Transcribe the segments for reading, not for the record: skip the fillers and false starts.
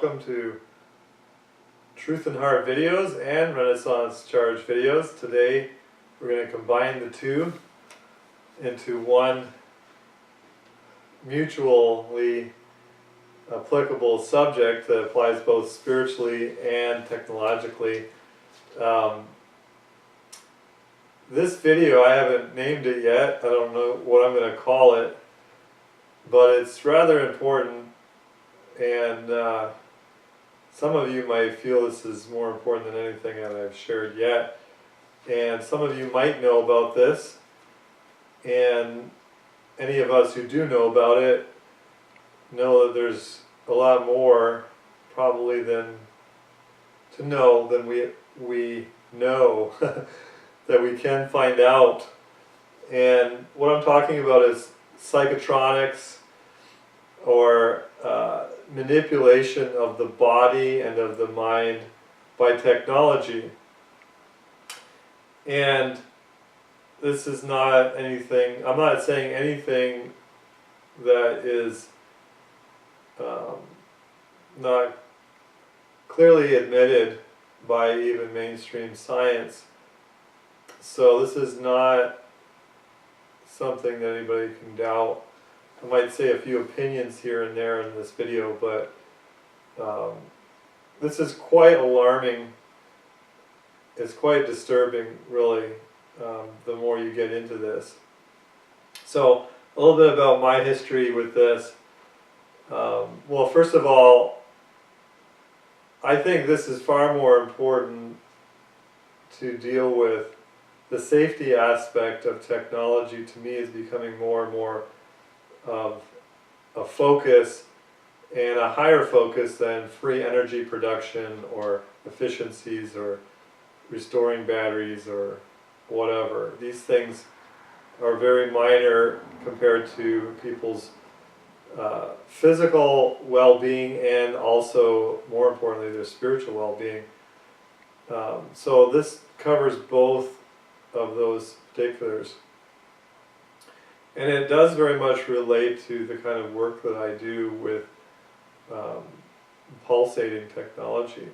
welcome to Truth and Heart videos and Renaissance Charge videos. Today we're going to combine the two into one mutually applicable subject that applies both spiritually and technologically. This video, I haven't named it yet. I don't know what I'm going to call it, but it's rather important, and some of you might feel this is more important than anything that I've shared yet, and some of you might know about this, and any of us who do know about it know that there's a lot more probably than we know that we can find out. And what I'm talking about is psychotronics, or manipulation of the body and of the mind by technology. And this is not anything, I'm not saying anything that is not clearly admitted by even mainstream science. So this is not something that anybody can doubt. I might say a few opinions here and there in this video, but this is quite alarming. It's quite disturbing, really, the more you get into this. So, a little bit about my history with this. Well, first of all, I think this is far more important to deal with. The safety aspect of technology, to me, is becoming more and more of a focus, and a higher focus than free energy production or efficiencies or restoring batteries or whatever. These things are very minor compared to people's physical well-being, and also, more importantly, their spiritual well-being. So this covers both of those particulars. And it does very much relate to the kind of work that I do with pulsating technology.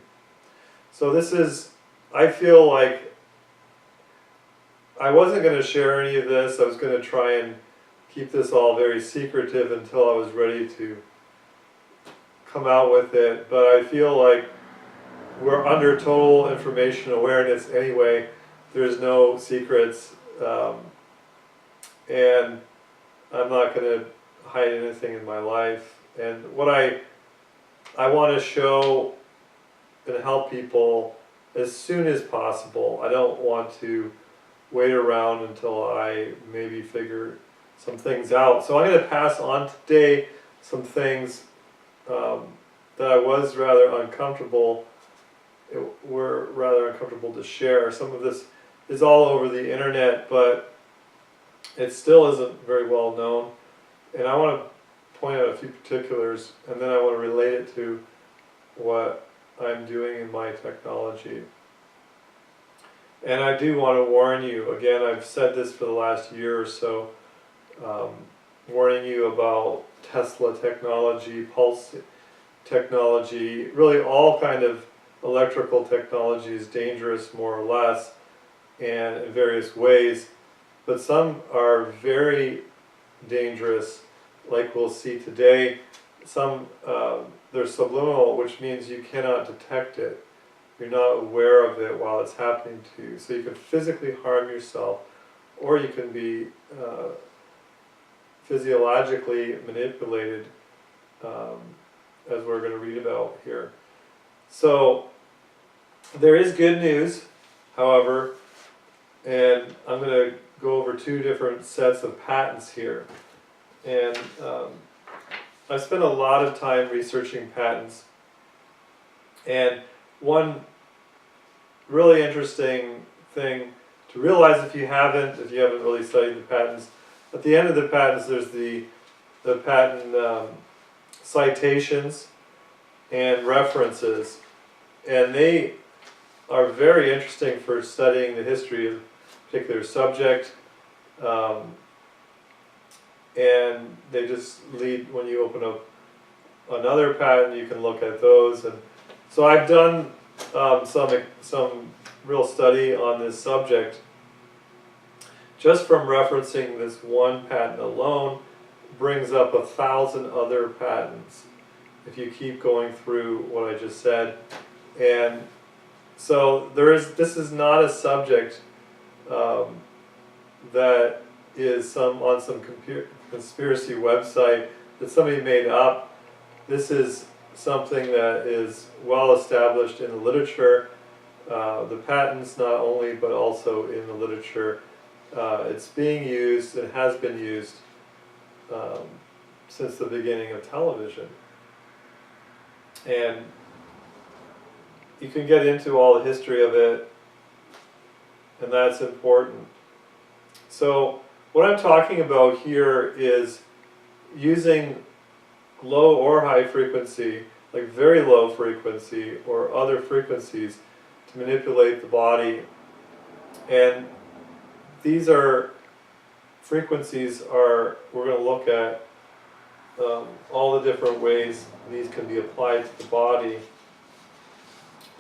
So this is, I feel like I wasn't going to share any of this. I was going to try and keep this all very secretive until I was ready to come out with it. But I feel like we're under total information awareness anyway. There's no secrets. And I'm not going to hide anything in my life. And what I want to show and help people as soon as possible. I don't want to wait around until I maybe figure some things out. So I'm going to pass on today some things that I was rather uncomfortable, were rather uncomfortable to share. Some of this is all over the internet, but it still isn't very well known, and I want to point out a few particulars, and then I want to relate it to what I'm doing in my technology. And I do want to warn you, again, I've said this for the last year or so, warning you about Tesla technology, pulse technology, really all kind of electrical technology is dangerous, more or less, and in various ways. But some are very dangerous, like we'll see today. Some, they're subliminal, which means you cannot detect it. You're not aware of it while it's happening to you. So you can physically harm yourself, or you can be physiologically manipulated, as we're going to read about here. So there is good news, however, and I'm going to go over two different sets of patents here. And I spent a lot of time researching patents, and one really interesting thing to realize if you haven't really studied the patents, at the end of the patents there's the patent citations and references, and they are very interesting for studying the history of a particular subject, and they just lead, when you open up another patent, you can look at those. And so I've done some real study on this subject. Just from referencing this one patent alone brings up 1,000 other patents if you keep going through what I just said. And so this is not a subject that is on some conspiracy website that somebody made up. This is something that is well established in the literature, the patents not only, but also in the literature. It's being used and has been used since the beginning of television. And you can get into all the history of it, and that's important. So what I'm talking about here is using low or high frequency, like very low frequency or other frequencies, to manipulate the body. And these are frequencies we're going to look at all the different ways these can be applied to the body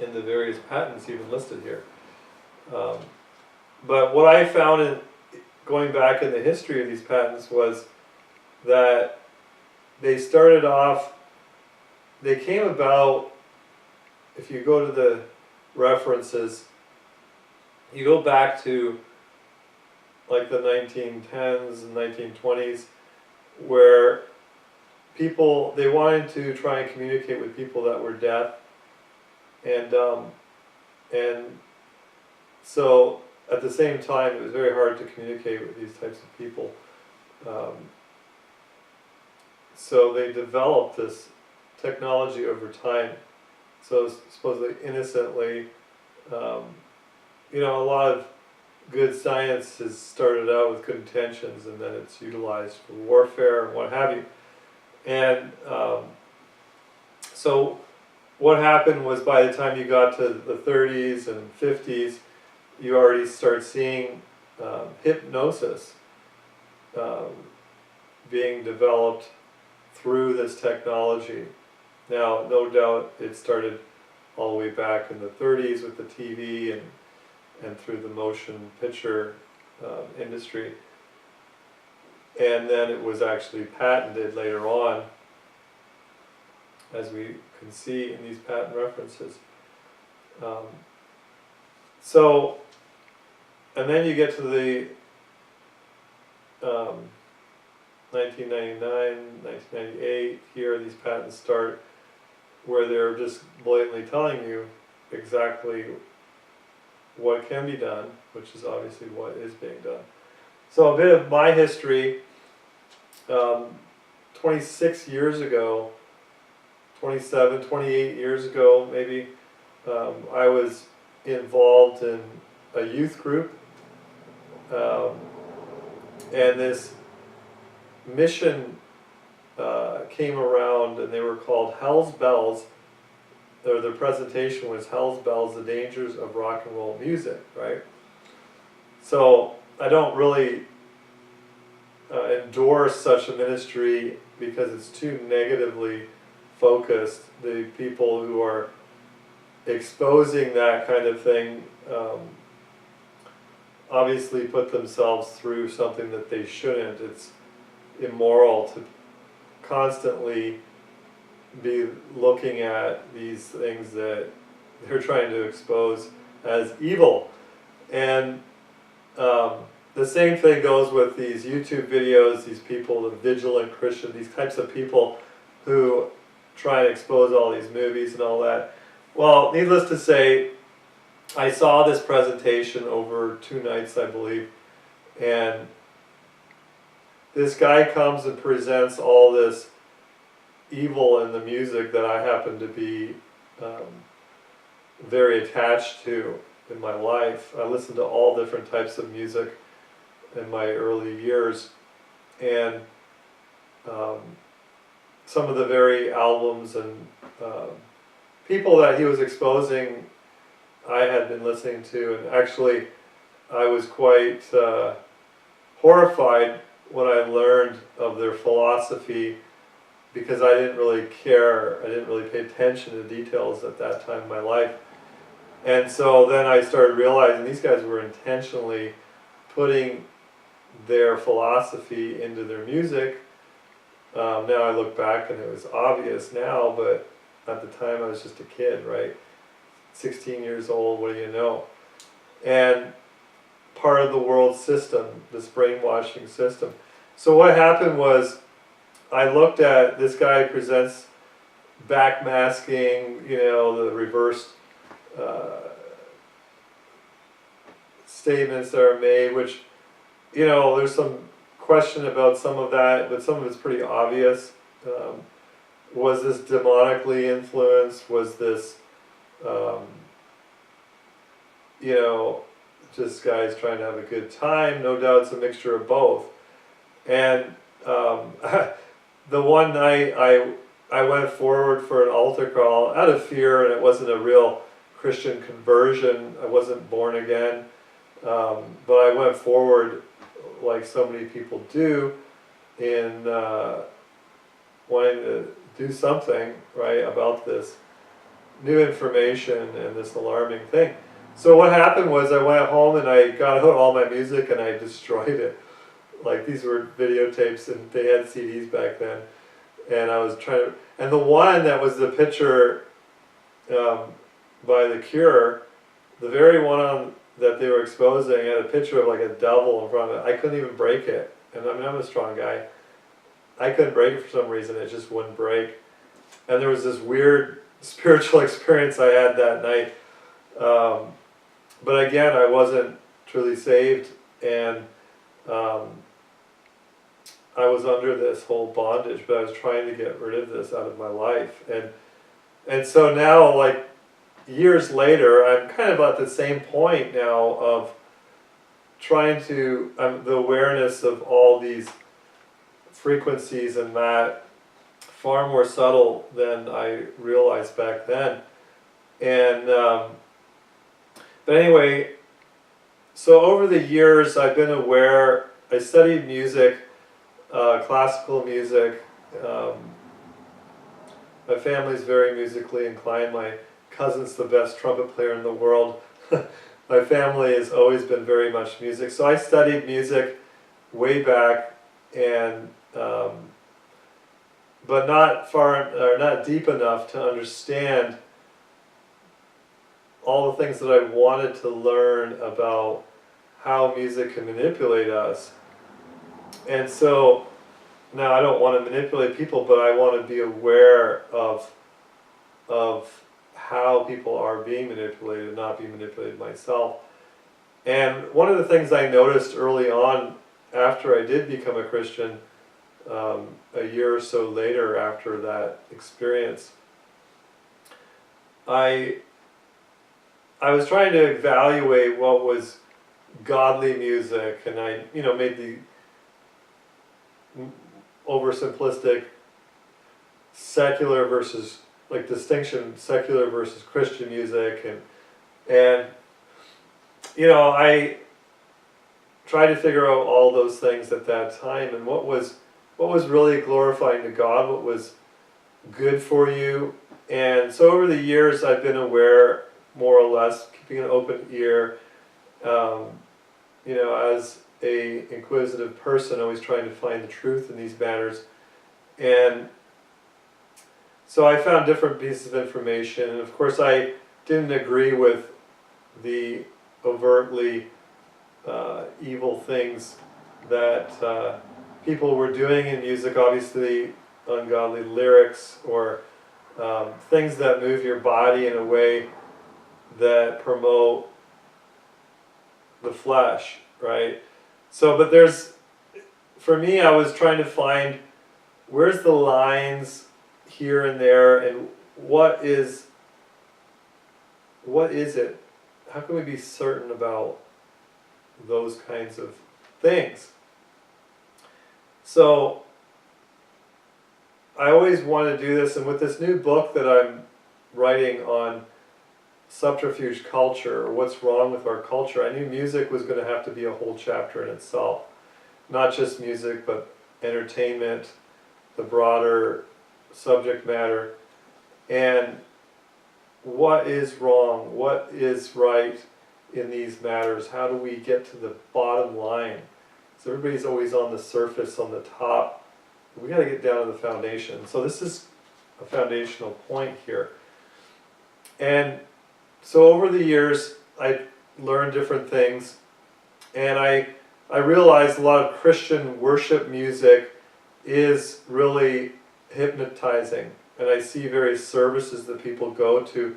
in the various patents even listed here. But what I found in going back in the history of these patents was that they started off, they came about, if you go to the references, you go back to like the 1910s and 1920s, where people, they wanted to try and communicate with people that were deaf, and so at the same time it was very hard to communicate with these types of people. So they developed this technology over time. So supposedly innocently, you know, a lot of good science has started out with good intentions, and then it's utilized for warfare and what have you. And so what happened was, by the time you got to the 30s and 50s, you already start seeing hypnosis being developed through this technology. Now, no doubt it started all the way back in the 30s with the TV and through the motion picture industry. And then it was actually patented later on, as we can see in these patent references. So, and then you get to the 1999, 1998, here these patents start, where they're just blatantly telling you exactly what can be done, which is obviously what is being done. So a bit of my history, 26 years ago, 27, 28 years ago maybe, I was involved in a youth group, and this mission came around, and they were called Hell's Bells. Their presentation was Hell's Bells, the Dangers of Rock and Roll Music, right? So I don't really endorse such a ministry because it's too negatively focused. The people who are exposing that kind of thing obviously put themselves through something that they shouldn't. It's immoral to constantly be looking at these things that they're trying to expose as evil. And the same thing goes with these YouTube videos, these people, the vigilant Christian, these types of people who try and expose all these movies and all that. Well, needless to say, I saw this presentation over 2 nights, I believe, and this guy comes and presents all this evil in the music that I happen to be very attached to in my life. I listened to all different types of music in my early years, and some of the very albums and people that he was exposing I had been listening to, and actually I was quite horrified when I learned of their philosophy because I didn't really care, I didn't really pay attention to details at that time in my life. And so then I started realizing these guys were intentionally putting their philosophy into their music. Now I look back and it was obvious now, but at the time I was just a kid, right? 16 years old, what do you know? And part of the world system, this brainwashing system. So what happened was, I looked at this guy who presents backmasking, you know, the reversed statements that are made, which, you know, there's some question about some of that, but some of it's pretty obvious. Was this demonically influenced? Was this, you know, just guys trying to have a good time? No doubt it's a mixture of both. And the one night I went forward for an altar call out of fear, and it wasn't a real Christian conversion. I wasn't born again. But I went forward like so many people do in wanting to do something, right, about this new information and this alarming thing. So what happened was I went home and I got out all my music and I destroyed it. Like, these were videotapes and they had CDs back then. And I was trying to, and the one that was the picture by The Cure, the very one on that they were exposing had a picture of like a devil in front of it. I couldn't even break it. And I mean, I'm a strong guy. I couldn't break it for some reason. It just wouldn't break. And there was this weird spiritual experience I had that night. But again, I wasn't truly saved, and I was under this whole bondage, but I was trying to get rid of this out of my life. And so now, like, years later, I'm kind of at the same point now of trying to, the awareness of all these frequencies and that, far more subtle than I realized back then. And, but anyway, so over the years I've been aware, I studied music, classical music. My family's very musically inclined. My cousin's the best trumpet player in the world. My family has always been very much music. So I studied music way back, and but not far, or not deep enough to understand all the things that I wanted to learn about how music can manipulate us. And so now I don't want to manipulate people, but I want to be aware of how people are being manipulated, not be manipulated myself. And one of the things I noticed early on, after I did become a Christian, a year or so later after that experience, I was trying to evaluate what was godly music, and I, you know, made the oversimplistic secular versus, like, distinction, secular versus Christian music, and you know, I tried to figure out all those things at that time, and what was really glorifying to God, what was good for you. And so over the years I've been aware, more or less, keeping an open ear, you know, as a inquisitive person, always trying to find the truth in these matters. And so I found different pieces of information, and of course I didn't agree with the overtly evil things that people were doing in music, obviously ungodly lyrics, or things that move your body in a way that promote the flesh, right? So, but there's, for me, I was trying to find where's the lines here and there, and what is it? How can we be certain about those kinds of things? So I always wanted to do this, and with this new book that I'm writing on subterfuge culture, or what's wrong with our culture, I knew music was going to have to be a whole chapter in itself. Not just music, but entertainment, the broader subject matter, and what is wrong, what is right in these matters, how do we get to the bottom line? So everybody's always on the surface, on the top. We got to get down to the foundation. So this is a foundational point here. And so over the years, I learned different things, and I realized a lot of Christian worship music is really hypnotizing. And I see various services that people go to,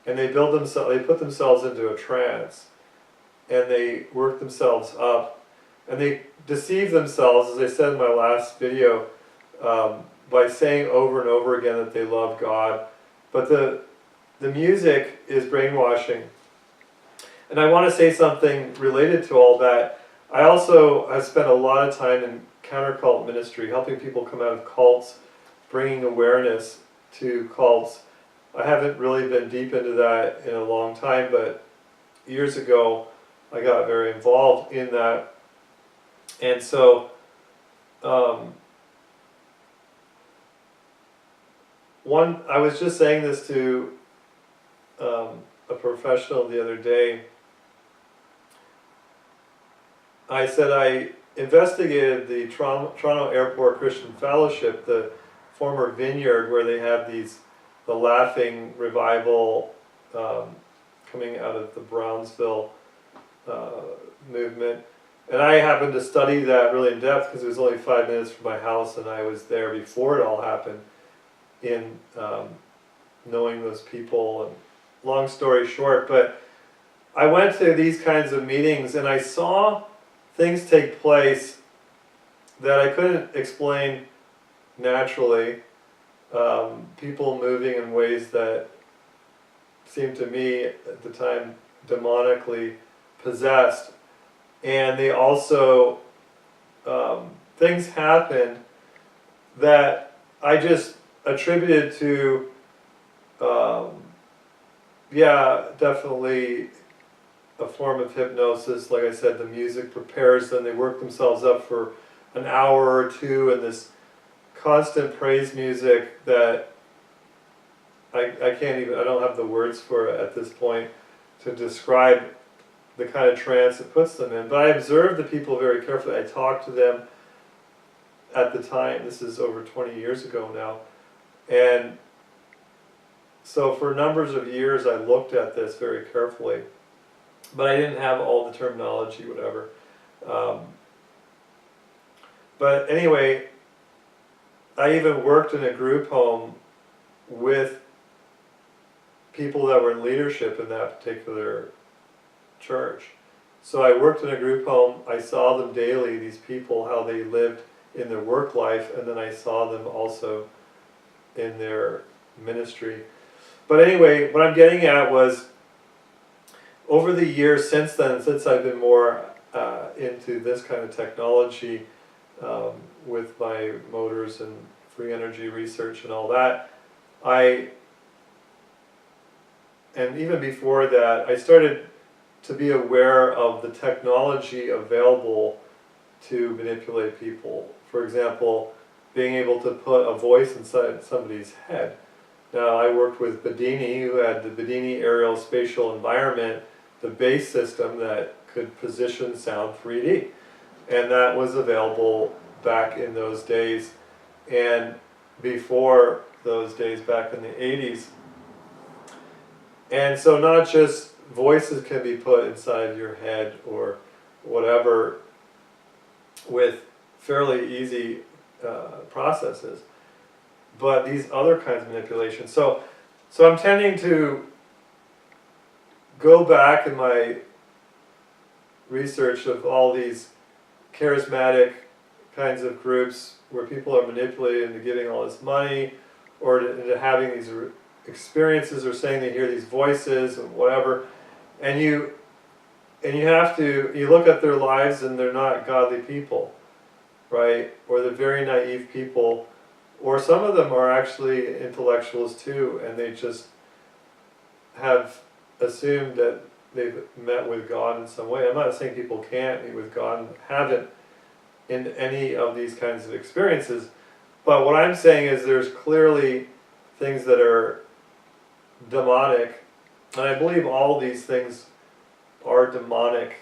and they put themselves into a trance, and they work themselves up, and they deceive themselves, as I said in my last video, by saying over and over again that they love God. But the music is brainwashing. And I want to say something related to all that. I also have spent a lot of time in counter-cult ministry, helping people come out of cults, bringing awareness to cults. I haven't really been deep into that in a long time, but years ago I got very involved in that. And so I was just saying this to a professional the other day. I said I investigated the Toronto Airport Christian Fellowship, the former vineyard where they have the Laughing Revival coming out of the Brownsville movement. And I happened to study that really in depth because it was only 5 minutes from my house, and I was there before it all happened in knowing those people. And long story short, but I went to these kinds of meetings and I saw things take place that I couldn't explain naturally. People moving in ways that seemed to me at the time demonically possessed. And they also, things happened that I just attributed to, yeah, definitely a form of hypnosis. Like I said, the music prepares them. They work themselves up for an hour or two in this constant praise music that I can't even, I don't have the words for it at this point to describe the kind of trance it puts them in. But I observed the people very carefully. I talked to them at the time. This is over 20 years ago now. And so for numbers of years I looked at this very carefully. But I didn't have all the terminology, whatever. But anyway, I even worked in a group home with people that were in leadership in that particular church. So I worked in a group home. I saw them daily, these people, how they lived in their work life, and then I saw them also in their ministry. But anyway, what I'm getting at was, over the years since then, since I've been more into this kind of technology with my motors and free energy research and all that, and even before that, I started to be aware of the technology available to manipulate people. For example, being able to put a voice inside somebody's head. Now, I worked with Bedini, who had the Bedini Aerial Spatial Environment, the base system that could position sound 3D. And that was available back in those days. And before those days, back in the 80s. And so not just voices can be put inside your head or whatever with fairly easy processes, but these other kinds of manipulations. So I'm tending to go back in my research of all these charismatic kinds of groups where people are manipulated into giving all this money or into having these experiences or saying they hear these voices or whatever, and you look at their lives and they're not godly people, right? Or they're very naive people, or some of them are actually intellectuals too, and they just have assumed that they've met with God in some way. I'm not saying people can't meet with God and haven't in any of these kinds of experiences, But what I'm saying is there's clearly things that are demonic, and I believe all these things are demonic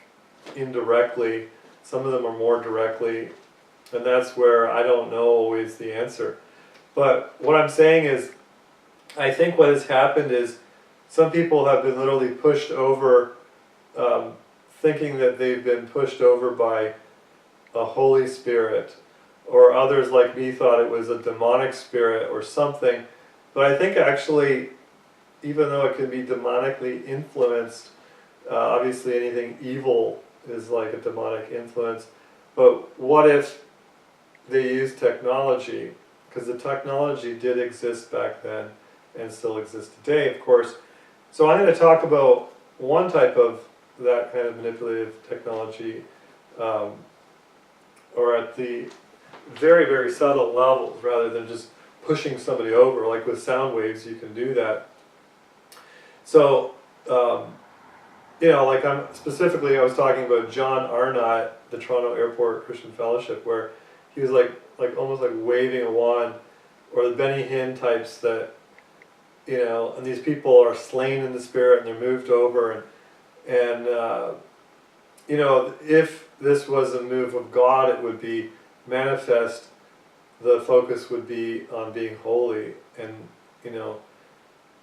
indirectly. Some of them are more directly, and that's where I don't know always the answer. But what I'm saying is, I think what has happened is some people have been literally pushed over, thinking that they've been pushed over by a Holy Spirit, or others like me thought it was a demonic spirit or something. But I think actually, even though it can be demonically influenced, obviously anything evil is like a demonic influence, but what if they use technology? Because the technology did exist back then and still exists today, of course. So I'm going to talk about one type of that kind of manipulative technology, or at the very, very subtle levels, rather than just pushing somebody over. Like with sound waves, you can do that. So, you know, like I was talking about John Arnott, the Toronto Airport Christian Fellowship, where he was like almost like waving a wand, or the Benny Hinn types that, you know, and these people are slain in the spirit and they're moved over, and you know, if this was a move of God, it would be manifest. The focus would be on being holy, and you know,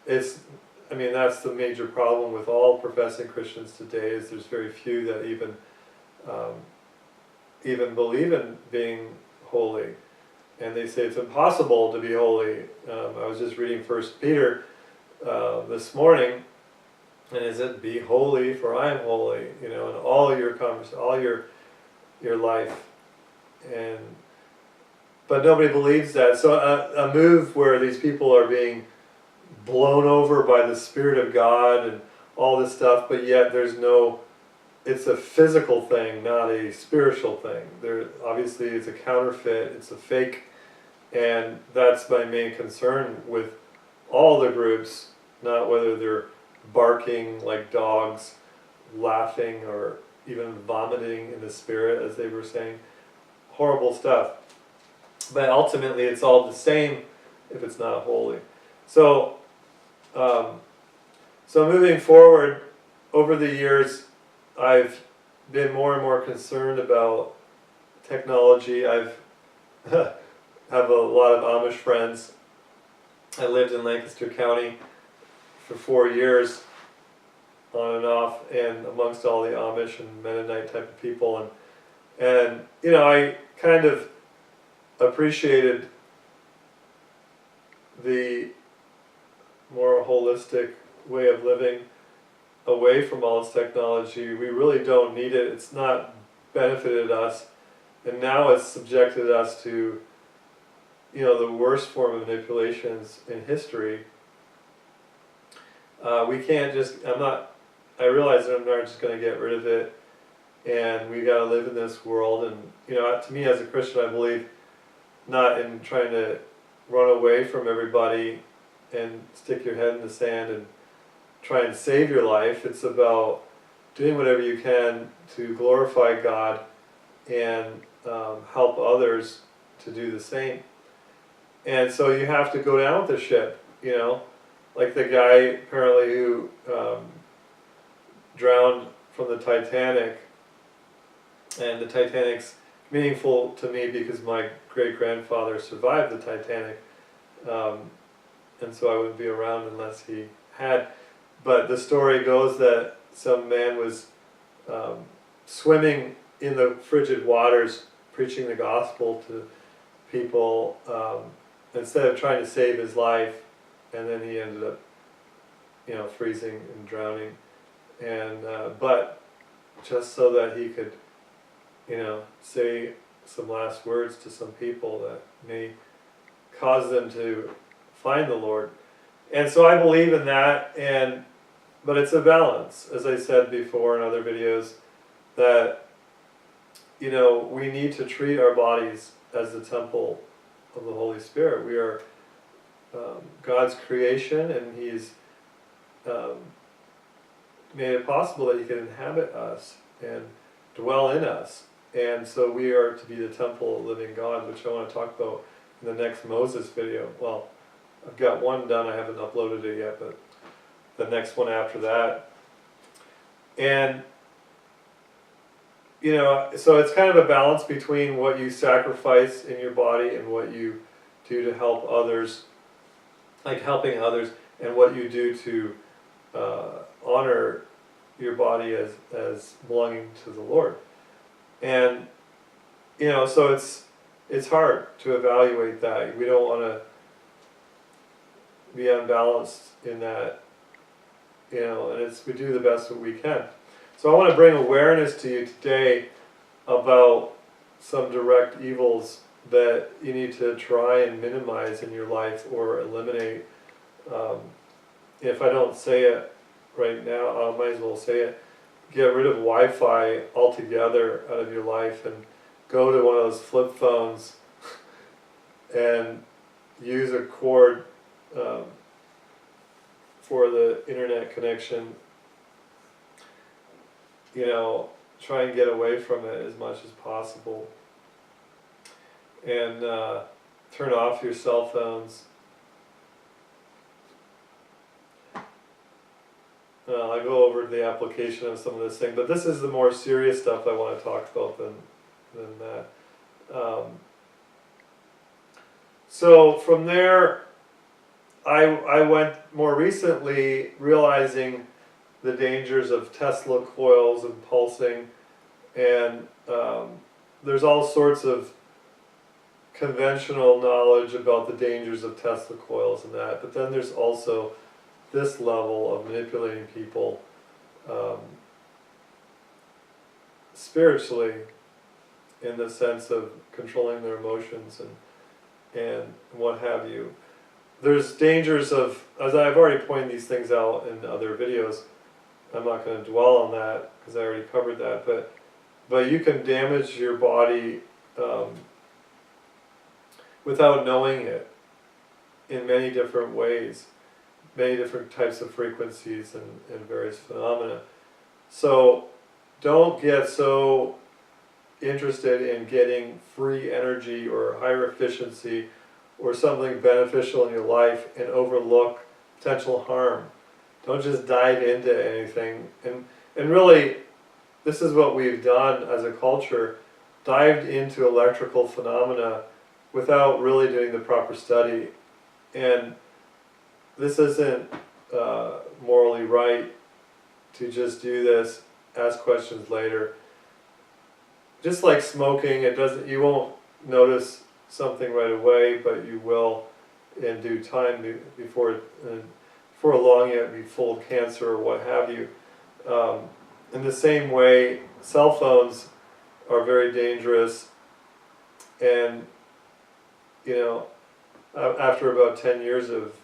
I mean, that's the major problem with all professing Christians today, is there's very few that even believe in being holy. And they say it's impossible to be holy. I was just reading 1 Peter this morning, and is it be holy for I am holy, you know, in all your all your life. But nobody believes that. So a move where these people are being blown over by the Spirit of God and all this stuff, but yet there's no, it's a physical thing, not a spiritual thing. Obviously it's a counterfeit, it's a fake, and that's my main concern with all the groups, not whether they're barking like dogs, laughing, or even vomiting in the spirit, as they were saying. Horrible stuff. But ultimately it's all the same if it's not holy. So, so moving forward, over the years, I've been more and more concerned about technology. I've have a lot of Amish friends. I lived in Lancaster County for 4 years, on and off, and amongst all the Amish and Mennonite type of people, and you know, I kind of appreciated the more holistic way of living away from all this technology. We really don't need it. It's not benefited us, and now it's subjected us to, you know, the worst form of manipulations in history. We can't just, I realize that I'm not just going to get rid of it, and we got to live in this world. And you know, to me as a Christian, I believe not in trying to run away from everybody and stick your head in the sand and try and save your life. It's about doing whatever you can to glorify God and help others to do the same. And so you have to go down with the ship, you know, like the guy apparently who drowned from the Titanic. And the Titanic's meaningful to me because my great-grandfather survived the Titanic, and so I wouldn't be around unless he had. But the story goes that some man was swimming in the frigid waters, preaching the gospel to people, instead of trying to save his life, and then he ended up, you know, freezing and drowning, and but just so that he could, you know, say some last words to some people that may cause them to find the Lord. And so I believe in that, but it's a balance, as I said before in other videos, that, you know, we need to treat our bodies as the temple of the Holy Spirit. We are God's creation, and He's made it possible that He can inhabit us and dwell in us. And so we are to be the temple of the living God, which I want to talk about in the next Moses video. Well, I've got one done, I haven't uploaded it yet, but the next one after that. And, you know, so it's kind of a balance between what you sacrifice in your body and what you do to help others, like helping others, and what you do to honor your body as belonging to the Lord. And, you know, so it's hard to evaluate that. We don't want to be unbalanced in that, you know, and we do the best that we can. So I want to bring awareness to you today about some direct evils that you need to try and minimize in your life or eliminate. If I don't say it right now, I might as well say it. Get rid of Wi-Fi altogether out of your life and go to one of those flip phones and use a cord for the internet connection. You know, try and get away from it as much as possible. And turn off your cell phones. I go over the application of some of this thing, but this is the more serious stuff I want to talk about than that. So from there, I went more recently realizing the dangers of Tesla coils and pulsing, and there's all sorts of conventional knowledge about the dangers of Tesla coils and that, but then there's also this level of manipulating people spiritually, in the sense of controlling their emotions and what have you. There's dangers of, as I've already pointed these things out in other videos, I'm not going to dwell on that because I already covered that, but you can damage your body without knowing it in many different ways, many different types of frequencies and various phenomena. So don't get so interested in getting free energy or higher efficiency or something beneficial in your life and overlook potential harm. Don't just dive into anything. And really, this is what we've done as a culture, dived into electrical phenomena without really doing the proper study. And this isn't morally right to just do this, ask questions later. Just like smoking, you won't notice something right away, but you will in due time before long it be full of cancer or what have you. In the same way, cell phones are very dangerous, and you know, after about 10 years of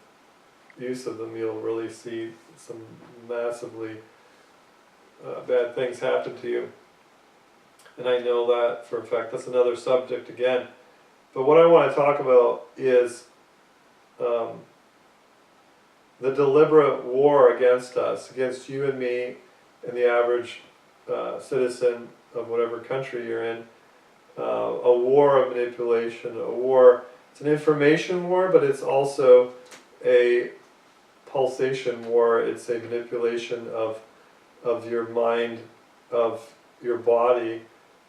use of them, you'll really see some massively bad things happen to you. And I know that for a fact. That's another subject again. But what I want to talk about is the deliberate war against us, against you and me and the average citizen of whatever country you're in. A war of manipulation, a war. It's an information war, but it's also a pulsation war. It's a manipulation of your mind, of your body,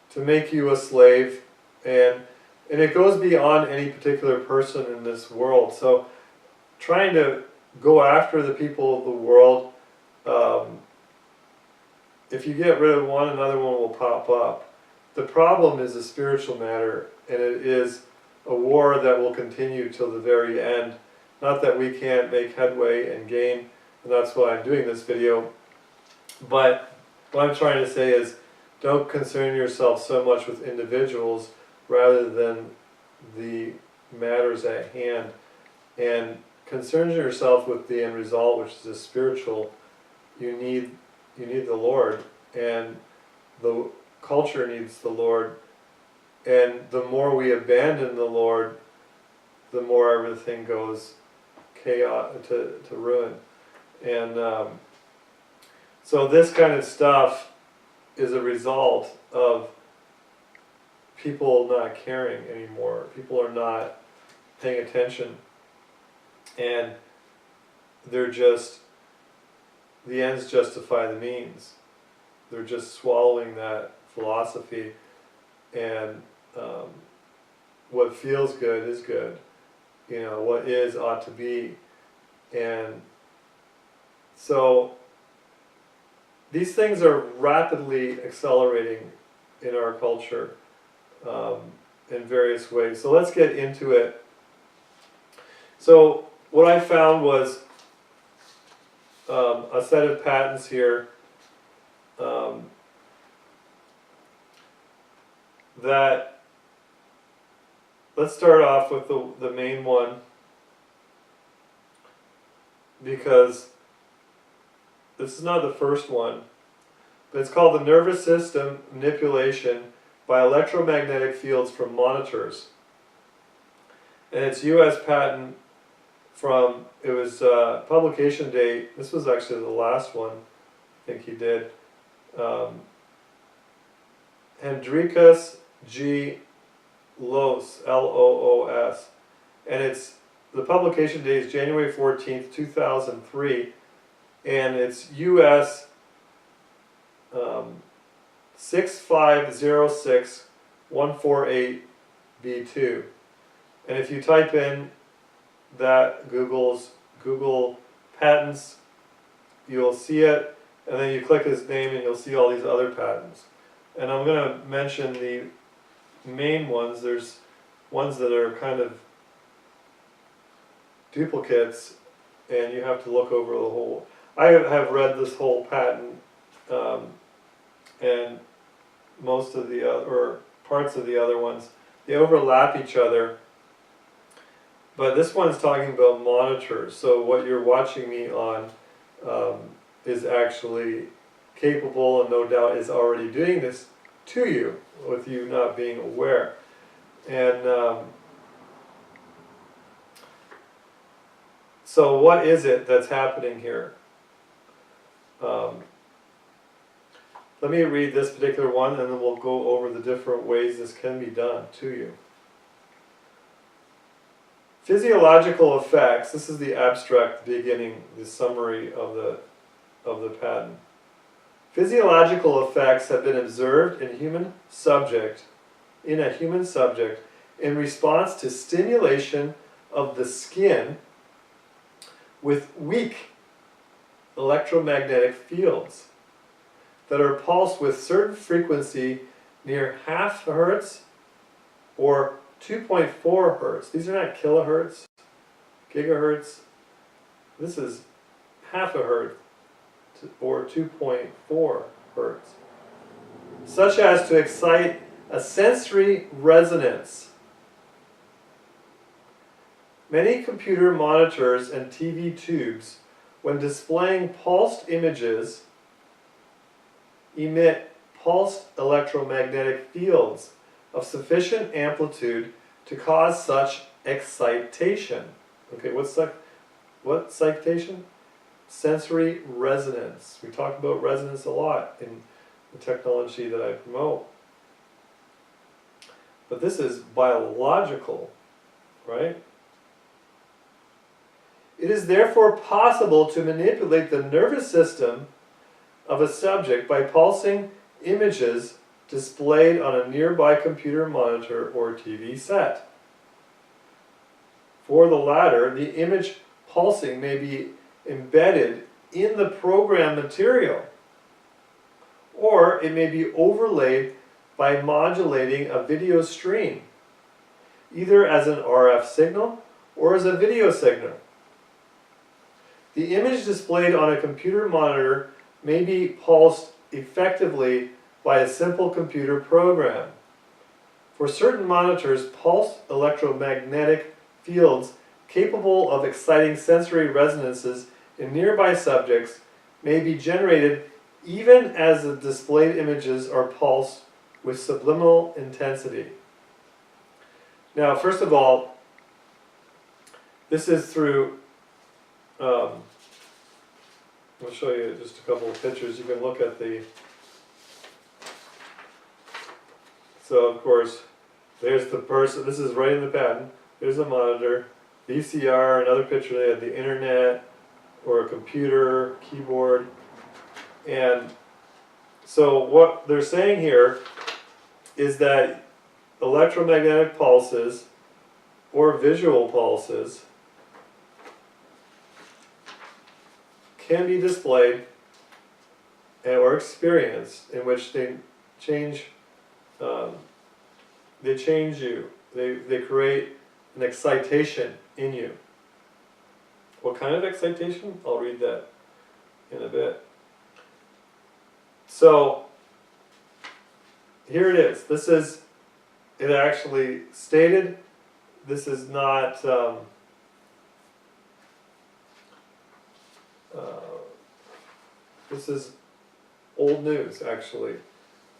to make you a slave, and it goes beyond any particular person in this world. So trying to go after the people of the world, if you get rid of one, another one will pop up. The problem is a spiritual matter, and it is a war that will continue till the very end. Not that we can't make headway and gain, and that's why I'm doing this video, but what I'm trying to say is, don't concern yourself so much with individuals rather than the matters at hand, and concern yourself with the end result, which is a spiritual. You need the Lord, and the culture needs the Lord, and the more we abandon the Lord, the more everything goes chaos to ruin. And so this kind of stuff is a result of people not caring anymore. People are not paying attention, and they're just, the ends justify the means. They're just swallowing that philosophy, and what feels good is good. You know, what is ought to be. And so these things are rapidly accelerating in our culture in various ways. So let's get into it. So what I found was a set of patents here that, let's start off with the main one, because this is not the first one, but it's called the nervous system manipulation by electromagnetic fields from monitors. And it's US patent from, it was publication date, this was actually the last one I think he did, Hendrikus G. Loos, L-O-O-S, and it's, the publication date is January 14th, 2003, and it's US 6506148 B2. And if you type in that Google patents, you'll see it, and then you click his name and you'll see all these other patents. And I'm going to mention the main ones. There's ones that are kind of duplicates, and you have to look over the whole. I have read this whole patent, and most of the other, or parts of the other ones, they overlap each other. But this one's talking about monitors. So what you're watching me on is actually capable, and no doubt is already doing this to you, with you not being aware. And so what is it that's happening here? Let me read this particular one, and then we'll go over the different ways this can be done to you. Physiological effects, this is the abstract beginning, the summary of the patent. Physiological effects have been observed in a human subject in response to stimulation of the skin with weak electromagnetic fields that are pulsed with certain frequency near half hertz or 2.4 hertz. These are not kilohertz, gigahertz. This is half a hertz or 2.4 hertz. Such as to excite a sensory resonance. Many computer monitors and TV tubes, when displaying pulsed images, emit pulsed electromagnetic fields of sufficient amplitude to cause such excitation. Okay, what's citation? Sensory resonance. We talk about resonance a lot in the technology that I promote. But this is biological, right? It is therefore possible to manipulate the nervous system of a subject by pulsing images displayed on a nearby computer monitor or TV set. For the latter, the image pulsing may be embedded in the program material, or it may be overlaid by modulating a video stream, either as an RF signal or as a video signal. The image displayed on a computer monitor may be pulsed effectively by a simple computer program. For certain monitors, pulsed electromagnetic fields capable of exciting sensory resonances in nearby subjects may be generated even as the displayed images are pulsed with subliminal intensity. Now, first of all, this is through, I'll show you just a couple of pictures. You can look at the, so of course, there's the person, this is right in the patent, Here's a monitor. VCR, another picture, they had the internet, or a computer, keyboard. And so what they're saying here is that electromagnetic pulses or visual pulses can be displayed or experienced, in which they change you. They create an excitation in you. What kind of excitation? I'll read that in a bit. So here it is. This is it actually stated. This is not this is old news, actually.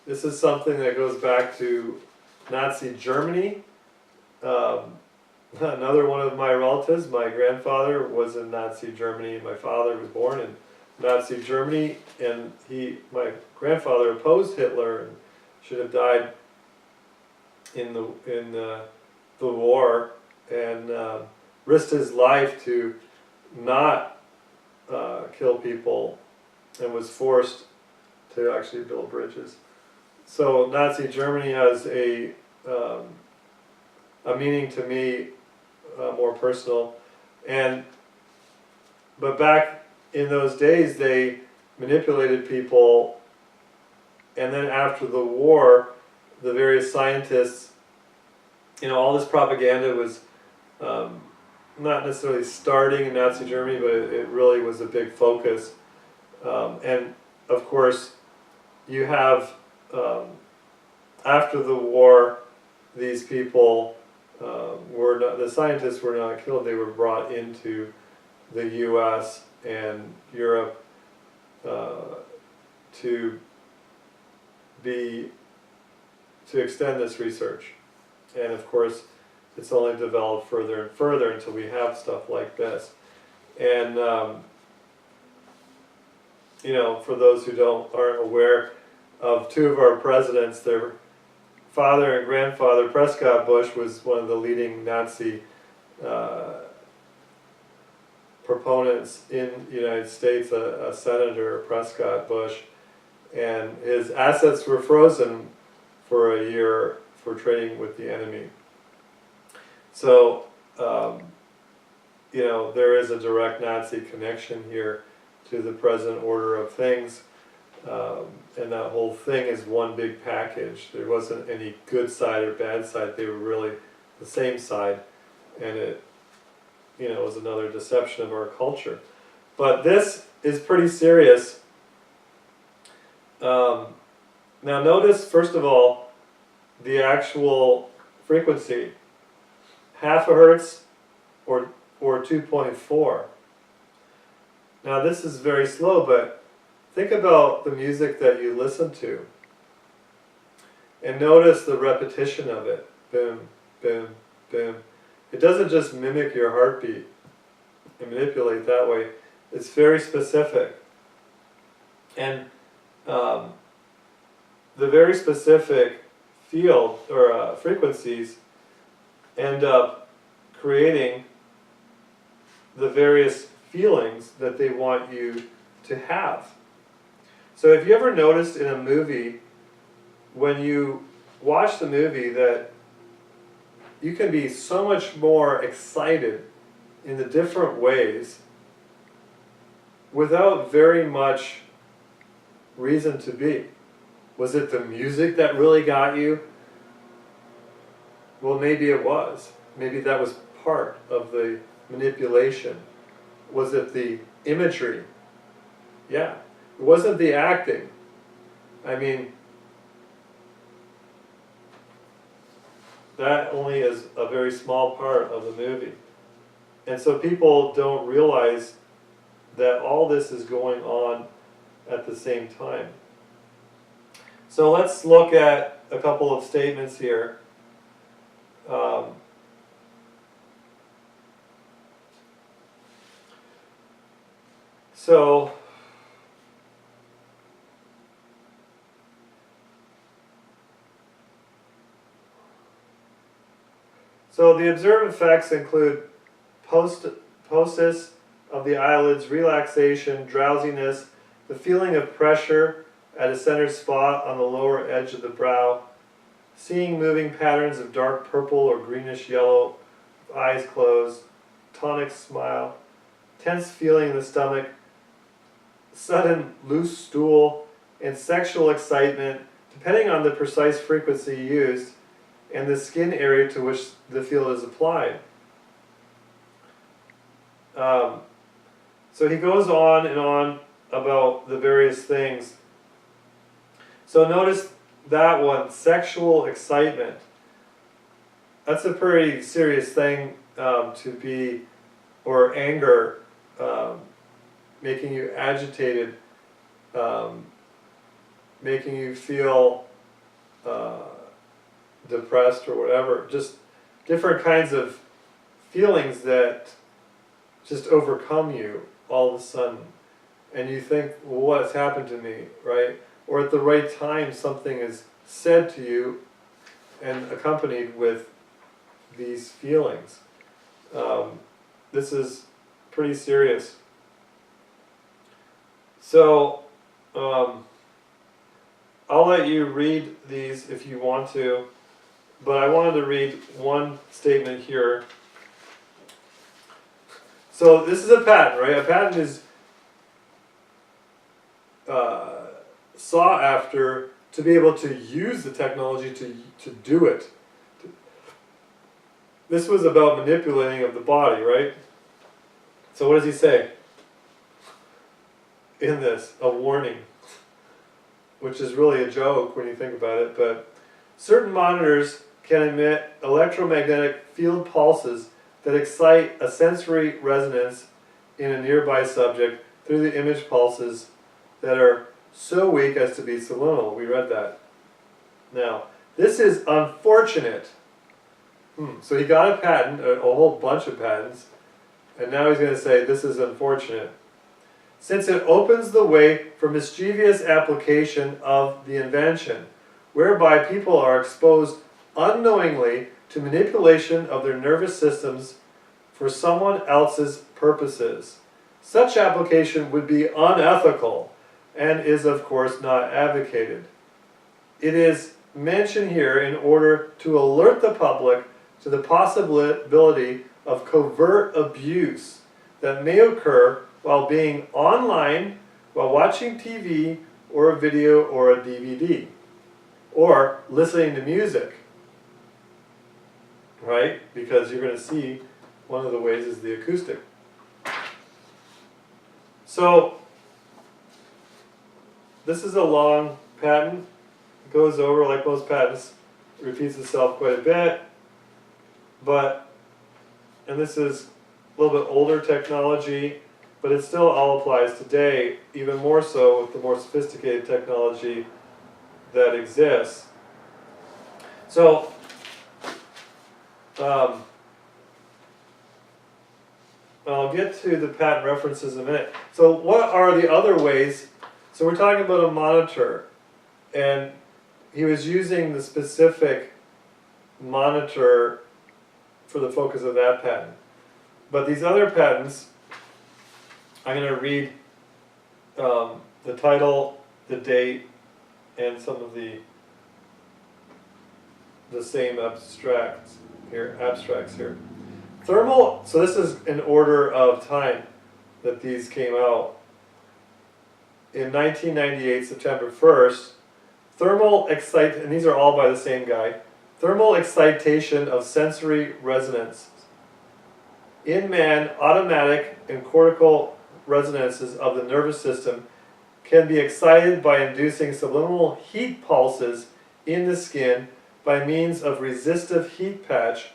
This is something that goes back to Nazi Germany. Another one of my relatives, my grandfather, was in Nazi Germany. My father was born in Nazi Germany, and my grandfather opposed Hitler and should have died in the war, and risked his life to not kill people, and was forced to actually build bridges. So Nazi Germany has a meaning to me, more personal, but back in those days they manipulated people, and then after the war, the various scientists, all this propaganda was not necessarily starting in Nazi Germany, but it really was a big focus. And of course, you have, after the war, these people the scientists were not killed, they were brought into the US and Europe to extend this research. And of course, it's only developed further and further until we have stuff like this. And for those who aren't aware of two of our presidents, their father and grandfather, Prescott Bush was one of the leading Nazi proponents in the United States, a senator, Prescott Bush, and his assets were frozen for a year for trading with the enemy. So, there is a direct Nazi connection here to the present order of things, and that whole thing is one big package. There wasn't any good side or bad side, they were really the same side, and it was another deception of our culture. But this is pretty serious. Now notice, first of all, the actual frequency, half a hertz or 2.4. Now this is very slow, but think about the music that you listen to, and notice the repetition of it. Boom, boom, boom. It doesn't just mimic your heartbeat and manipulate that way. It's very specific. And the very specific field or frequencies end up creating the various feelings that they want you to have. So have you ever noticed in a movie, when you watch the movie, that you can be so much more excited in the different ways without very much reason to be? Was it the music that really got you? Well, maybe it was. Maybe that was part of the manipulation. Was it the imagery? Yeah. It wasn't the acting. I mean, that only is a very small part of the movie. And so people don't realize that all this is going on at the same time. So let's look at a couple of statements here. So So the observed effects include ptosis of the eyelids, relaxation, drowsiness, the feeling of pressure at a center spot on the lower edge of the brow, seeing moving patterns of dark purple or greenish yellow, eyes closed, tonic smile, tense feeling in the stomach, sudden loose stool, and sexual excitement, depending on the precise frequency used and the skin area to which the field is applied. So he goes on and on about the various things. So notice that one, sexual excitement. That's a pretty serious thing to be, or anger, making you agitated, making you feel depressed or whatever. Just different kinds of feelings that just overcome you all of a sudden. And you think, well, what has happened to me, right? Or at the right time something is said to you and accompanied with these feelings. This is pretty serious. So, I'll let you read these if you want to, but I wanted to read one statement here. So this is a patent, right? A patent is sought after to be able to use the technology to do it. This was about manipulating of the body, right? So what does he say in this? A warning, which is really a joke when you think about it, but certain monitors can emit electromagnetic field pulses that excite a sensory resonance in a nearby subject through the image pulses that are so weak as to be subliminal. We read that. Now, this is unfortunate. So he got a patent, a whole bunch of patents, and now he's going to say this is unfortunate. Since it opens the way for mischievous application of the invention, whereby people are exposed unknowingly to manipulation of their nervous systems for someone else's purposes. Such application would be unethical and is of course not advocated. It is mentioned here in order to alert the public to the possibility of covert abuse that may occur while being online, while watching TV or a video or a DVD, or listening to music, right? Because you're going to see one of the ways is the acoustic. So this is a long patent. It goes over, like most patents, it repeats itself quite a bit. And this is a little bit older technology, but it still all applies today, even more so with the more sophisticated technology that exists. So, I'll get to the patent references in a minute. So what are the other ways? So we're talking about a monitor, and he was using the specific monitor for the focus of that patent. But these other patents, I'm going to read the title, the date, and some of the same abstracts here. Thermal, so this is in order of time that these came out. In 1998, September 1st, and these are all by the same guy, thermal excitation of sensory resonance. In man, automatic and cortical resonances of the nervous system can be excited by inducing subliminal heat pulses in the skin by means of resistive heat patch,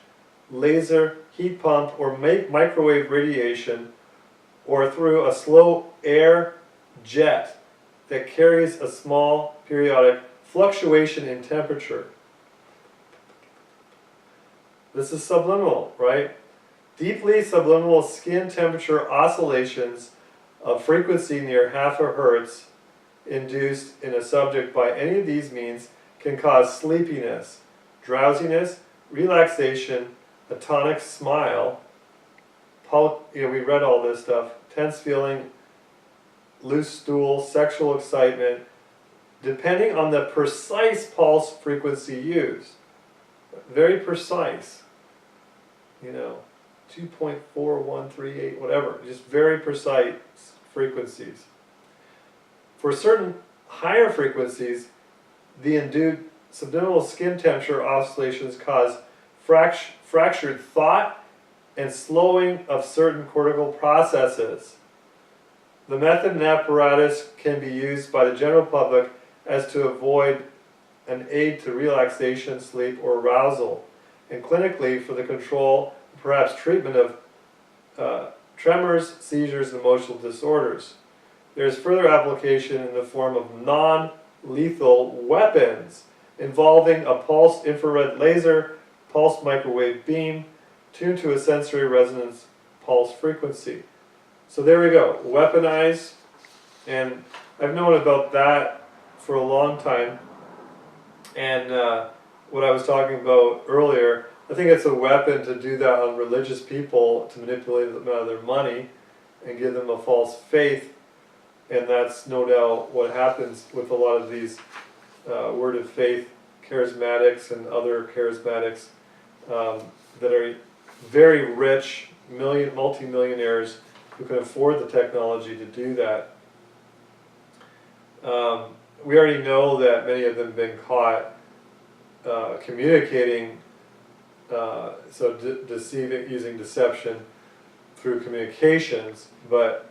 laser, heat pump, or microwave radiation, or through a slow air jet that carries a small periodic fluctuation in temperature. This is subliminal, right? Deeply subliminal skin temperature oscillations of frequency near half a hertz induced in a subject by any of these means can cause sleepiness, drowsiness, relaxation, a tonic smile, we read all this stuff, tense feeling, loose stool, sexual excitement, depending on the precise pulse frequency used. Very precise, 2.4138, whatever, just very precise frequencies. For certain higher frequencies, the induced subliminal skin temperature oscillations cause fractured thought and slowing of certain cortical processes. The method and apparatus can be used by the general public as to avoid an aid to relaxation, sleep, or arousal, and clinically for the control, perhaps treatment of tremors, seizures, and emotional disorders. There is further application in the form of non-lethal weapons involving a pulsed infrared laser, pulsed microwave beam, tuned to a sensory resonance pulse frequency. So there we go, weaponize, and I've known about that for a long time, and what I was talking about earlier, I think it's a weapon to do that on religious people, to manipulate them out of their money and give them a false faith, and that's no doubt what happens with a lot of these word of faith charismatics and other charismatics that are very rich, multi-millionaires who can afford the technology to do that. We already know that many of them have been caught communicating, deceiving, using deception through communications, but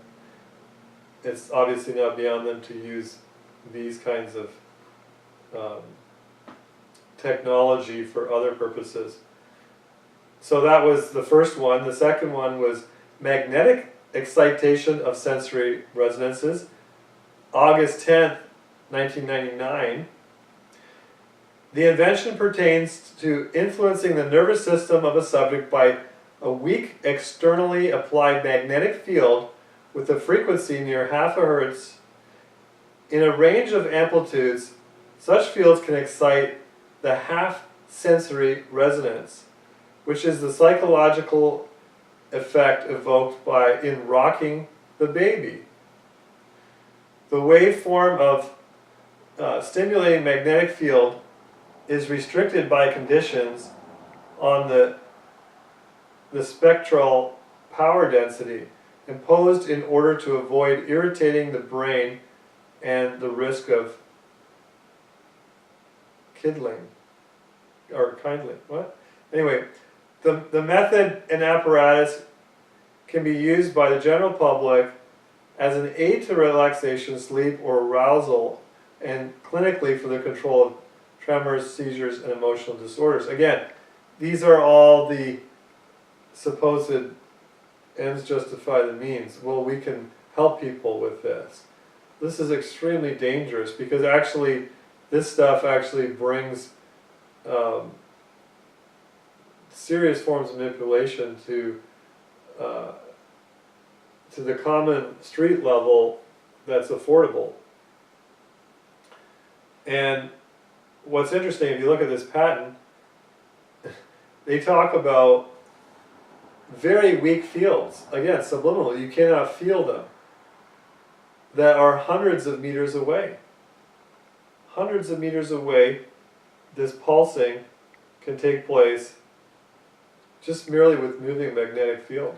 it's obviously not beyond them to use these kinds of technology for other purposes. So that was the first one. The second one was magnetic excitation of sensory resonances, August 10th, 1999. The invention pertains to influencing the nervous system of a subject by a weak externally applied magnetic field with a frequency near half a hertz in a range of amplitudes. Such fields can excite the half-sensory resonance, which is the psychological effect evoked in rocking the baby. The waveform of stimulating magnetic field is restricted by conditions on the spectral power density imposed in order to avoid irritating the brain and the risk of kindling. Anyway, the method and apparatus can be used by the general public as an aid to relaxation, sleep, or arousal, and clinically for the control of tremors, seizures, and emotional disorders. Again, these are all the supposed ends justify the means. Well, we can help people with this. This is extremely dangerous because actually this stuff actually brings serious forms of manipulation to the common street level that's affordable. And what's interesting, if you look at this patent, they talk about very weak fields. Again, subliminal, you cannot feel them, that are hundreds of meters away. Hundreds of meters away, this pulsing can take place just merely with moving a magnetic field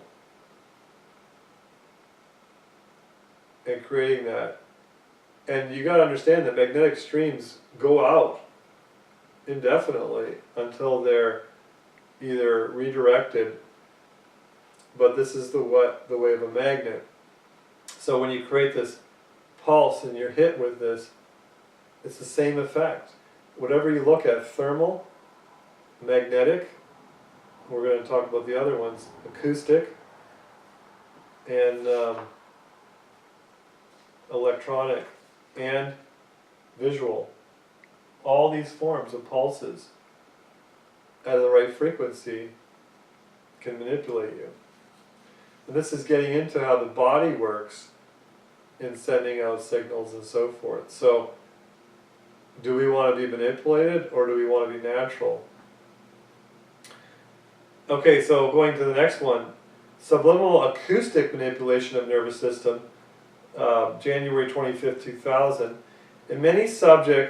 and creating that. And you got to understand that magnetic streams go out indefinitely until they're either redirected, but this is the way of a magnet. So when you create this pulse and you're hit with this, it's the same effect. Whatever you look at, thermal, magnetic, we're going to talk about the other ones, acoustic, and electronic, and visual. All these forms of pulses at the right frequency can manipulate you. And this is getting into how the body works in sending out signals and so forth. So, do we want to be manipulated or do we want to be natural? Okay, so going to the next one, subliminal acoustic manipulation of nervous system, January 25th, 2000. In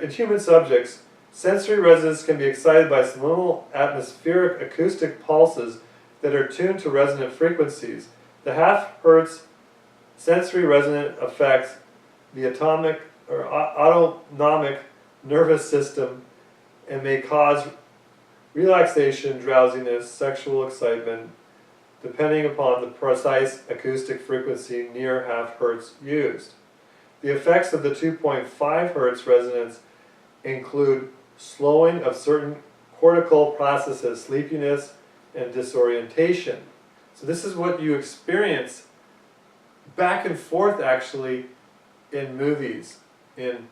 human subjects, sensory resonance can be excited by subliminal atmospheric acoustic pulses that are tuned to resonant frequencies. The half-hertz sensory resonant affects the autonomic nervous system and may cause relaxation, drowsiness, sexual excitement, depending upon the precise acoustic frequency near half-hertz used. The effects of the 2.5 Hz resonance include slowing of certain cortical processes, sleepiness, and disorientation. So this is what you experience back and forth actually in movies, and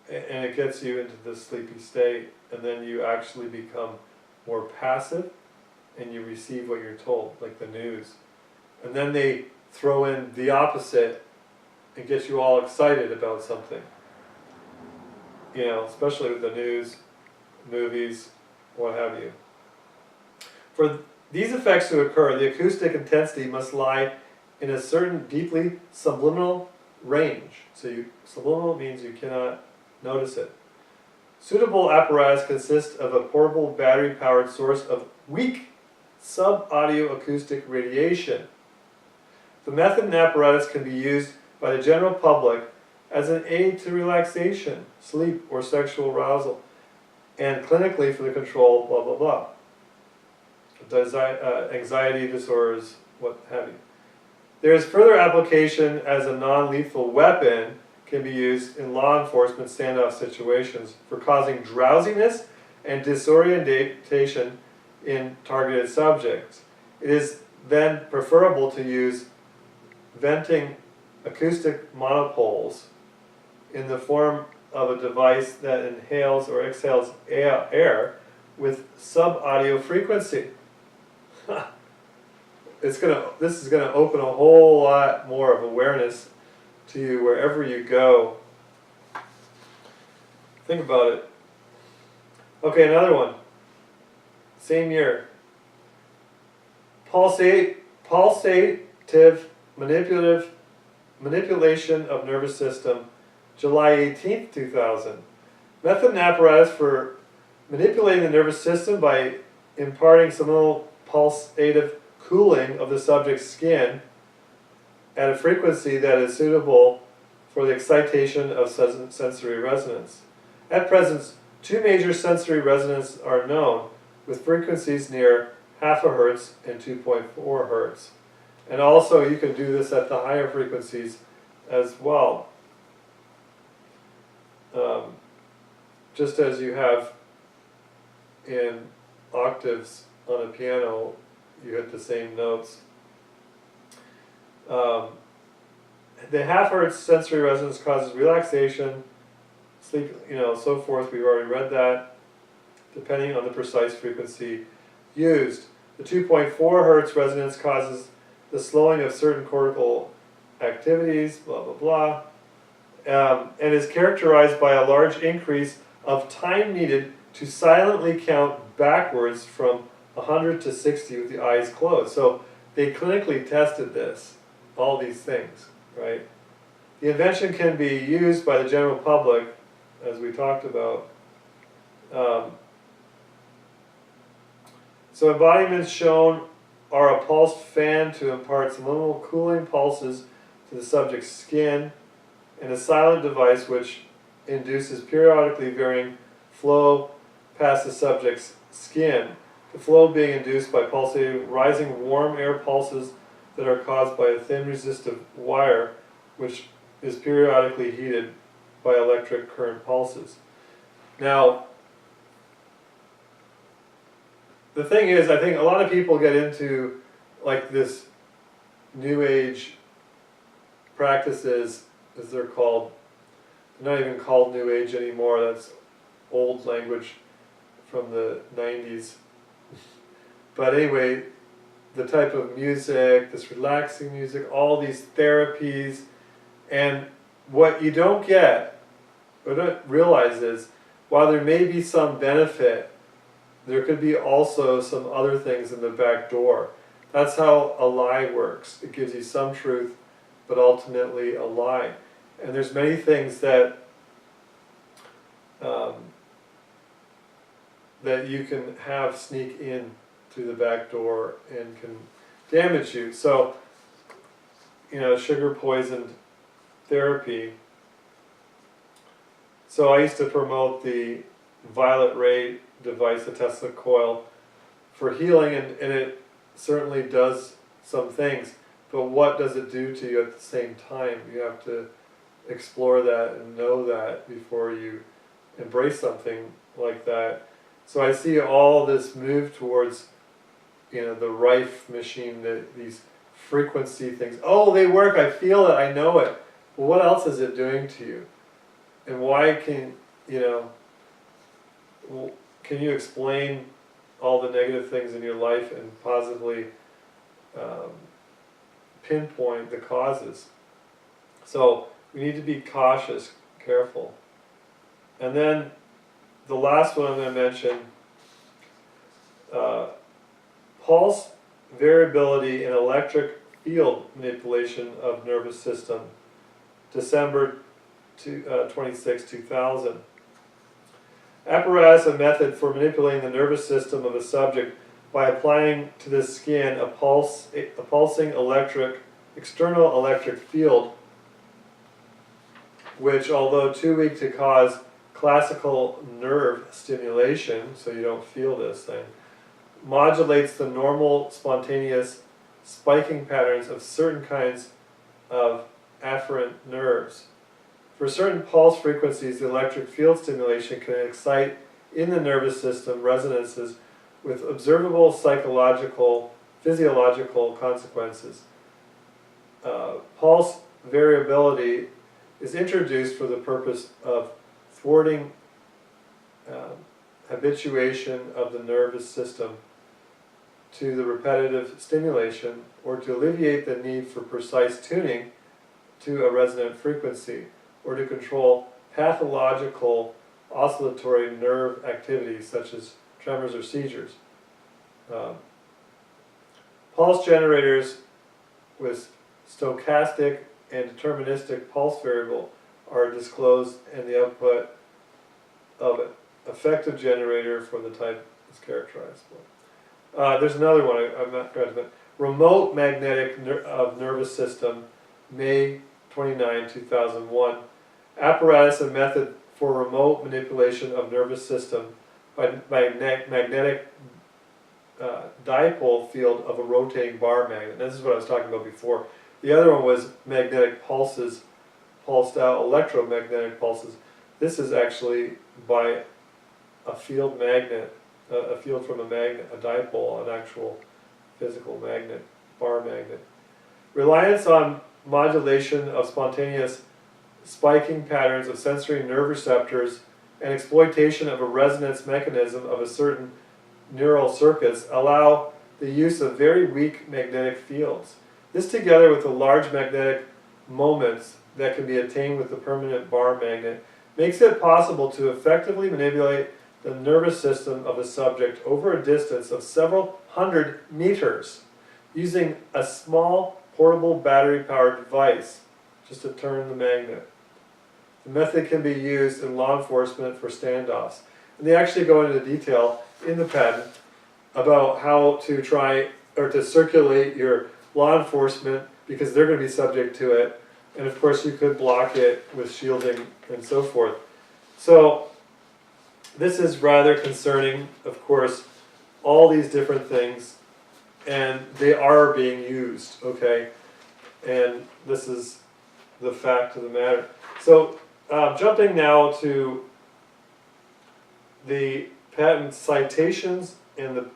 it gets you into this sleepy state, and then you actually become more passive and you receive what you're told, like the news. And then they throw in the opposite and get you all excited about something. You know, especially with the news, movies, what have you. For these effects to occur, the acoustic intensity must lie in a certain deeply subliminal range. So subliminal means you cannot notice it. Suitable apparatus consists of a portable battery-powered source of weak sub-audio acoustic radiation. The method and apparatus can be used by the general public as an aid to relaxation, sleep, or sexual arousal, and clinically for the control, blah, blah, blah. Anxiety disorders, what have you. There is further application as a non-lethal weapon, can be used in law enforcement standoff situations for causing drowsiness and disorientation in targeted subjects. It is then preferable to use venting acoustic monopoles in the form of a device that inhales or exhales air with sub-audio frequency. This is going to open a whole lot more of awareness to you wherever you go. Think about it. Okay, another one. Same year. Pulsative manipulation of nervous system, July 18th, 2000. Method and apparatus for manipulating the nervous system by imparting subliminal pulsative cooling of the subject's skin at a frequency that is suitable for the excitation of sensory resonance. At present, two major sensory resonances are known, with frequencies near half a hertz and 2.4 hertz. And also you can do this at the higher frequencies as well. Just as you have in octaves on a piano, you hit the same notes. The half-hertz sensory resonance causes relaxation, sleep, so forth. We've already read that, depending on the precise frequency used. The 2.4 hertz resonance causes the slowing of certain cortical activities, blah, blah, blah, and is characterized by a large increase of time needed to silently count backwards from 100 to 60 with the eyes closed. So they clinically tested this, all these things, right? The invention can be used by the general public, as we talked about. So embodiments shown are a pulsed fan to impart subliminal cooling pulses to the subject's skin, and a silent device which induces periodically varying flow past the subject's skin. The flow being induced by pulsating, rising warm air pulses that are caused by a thin resistive wire, which is periodically heated by electric current pulses. Now, the thing is, I think a lot of people get into like this New Age practices, as they're called. They're not even called New Age anymore. That's old language from the 90s. But anyway, the type of music, this relaxing music, all these therapies, and what you don't get, or don't realize is while there may be some benefit, there could be also some other things in the back door. That's how a lie works. It gives you some truth, but ultimately a lie. And there's many things that that you can have sneak in through the back door and can damage you. So, you know, sugar poisoned therapy. So I used to promote the violet ray device, the Tesla coil, for healing, and it certainly does some things, but what does it do to you at the same time? You have to explore that and know that before you embrace something like that. So I see all this move towards, you know, the Rife machine, these frequency things. Oh, they work, I feel it, I know it. Well, what else is it doing to you? And why can, you know, can you explain all the negative things in your life and positively pinpoint the causes? So we need to be cautious, careful. And then the last one I'm going to mention, pulse variability in electric field manipulation of nervous system, December 26, 2000. Apparatus and method for manipulating the nervous system of a subject by applying to the skin a pulsing external electric field, which, although too weak to cause classical nerve stimulation, so you don't feel this thing, modulates the normal spontaneous spiking patterns of certain kinds of afferent nerves. For certain pulse frequencies, the electric field stimulation can excite in the nervous system resonances with observable psychological, physiological consequences. Pulse variability is introduced for the purpose of thwarting habituation of the nervous system to the repetitive stimulation, or to alleviate the need for precise tuning to a resonant frequency, or to control pathological oscillatory nerve activities such as tremors or seizures. Pulse generators with stochastic and deterministic pulse variable are disclosed, and the output of an effective generator for the type is characterized. There's another one I'm not going to mention. Remote magnetic of nervous system, May 29, 2001. Apparatus and method for remote manipulation of nervous system by magnetic dipole field of a rotating bar magnet. This is what I was talking about before. The other one was magnetic pulses, pulsed out electromagnetic pulses. This is actually by a field magnet, a field from a magnet, a dipole, an actual physical magnet, bar magnet. Reliance on modulation of spontaneous spiking patterns of sensory nerve receptors and exploitation of a resonance mechanism of a certain neural circuits allow the use of very weak magnetic fields. This, together with the large magnetic moments that can be attained with the permanent bar magnet, makes it possible to effectively manipulate the nervous system of a subject over a distance of several hundred meters using a small portable battery-powered device just to turn the magnet. The method can be used in law enforcement for standoffs. And they actually go into detail in the patent about how to try or to circulate your law enforcement, because they're going to be subject to it. And of course you could block it with shielding and so forth. So this is rather concerning, of course, all these different things, and they are being used, okay? And this is the fact of the matter. So jumping now to the patent citations and the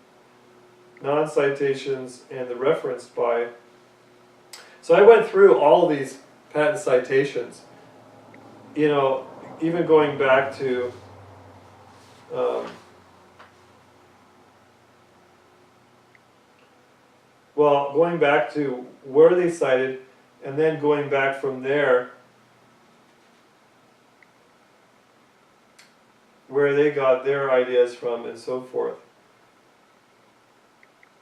non-citations and the referenced by. So I went through all of these patent citations, you know, even going back to well, going back to where they cited, and then going back from there where they got their ideas from and so forth.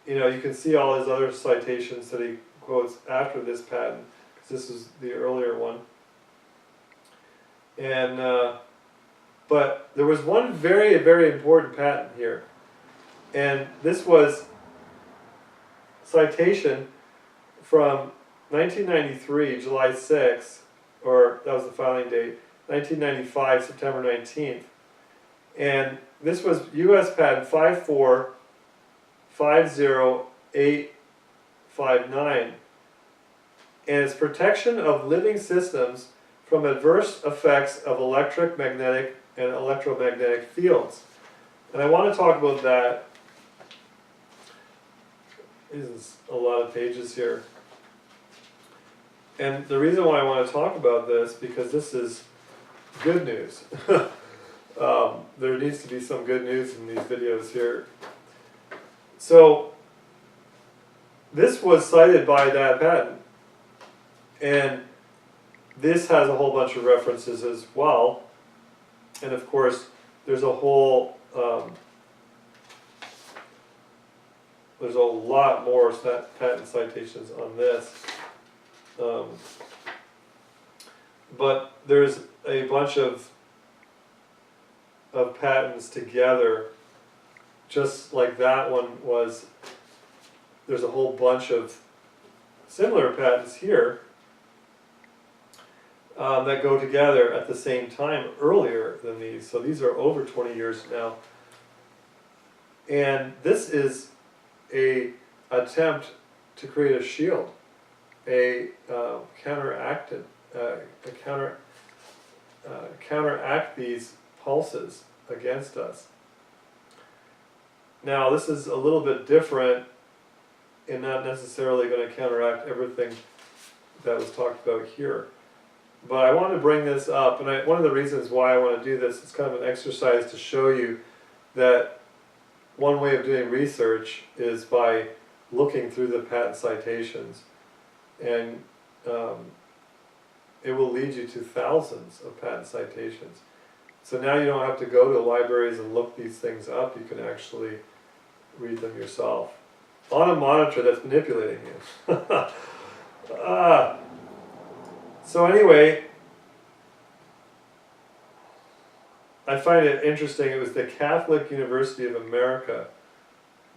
You know, you can see all his other citations that he quotes after this patent, because this is the earlier one. And but there was one very, very important patent here, and this was citation from 1993, July 6th, or that was the filing date, 1995, September 19th. And this was US patent 5450859, and it's protection of living systems from adverse effects of electric, magnetic, and electromagnetic fields. And I want to talk about that. This is a lot of pages here. And the reason why I want to talk about this, because this is good news. There needs to be some good news in these videos here. So, this was cited by that patent. And this has a whole bunch of references as well. And of course, there's a whole, there's a lot more patent citations on this. But there's a bunch of patents together, just like that one was. There's a whole bunch of similar patents here that go together at the same time earlier than these. So these are over 20 years now. And this is a attempt to create a shield, counteract these pulses against us. Now this is a little bit different and not necessarily going to counteract everything that was talked about here. But I want to bring this up, and one of the reasons why I want to do this is kind of an exercise to show you that one way of doing research is by looking through the patent citations, and it will lead you to thousands of patent citations. So now you don't have to go to libraries and look these things up, you can actually read them yourself on a monitor that's manipulating you. So anyway, I find it interesting. It was the Catholic University of America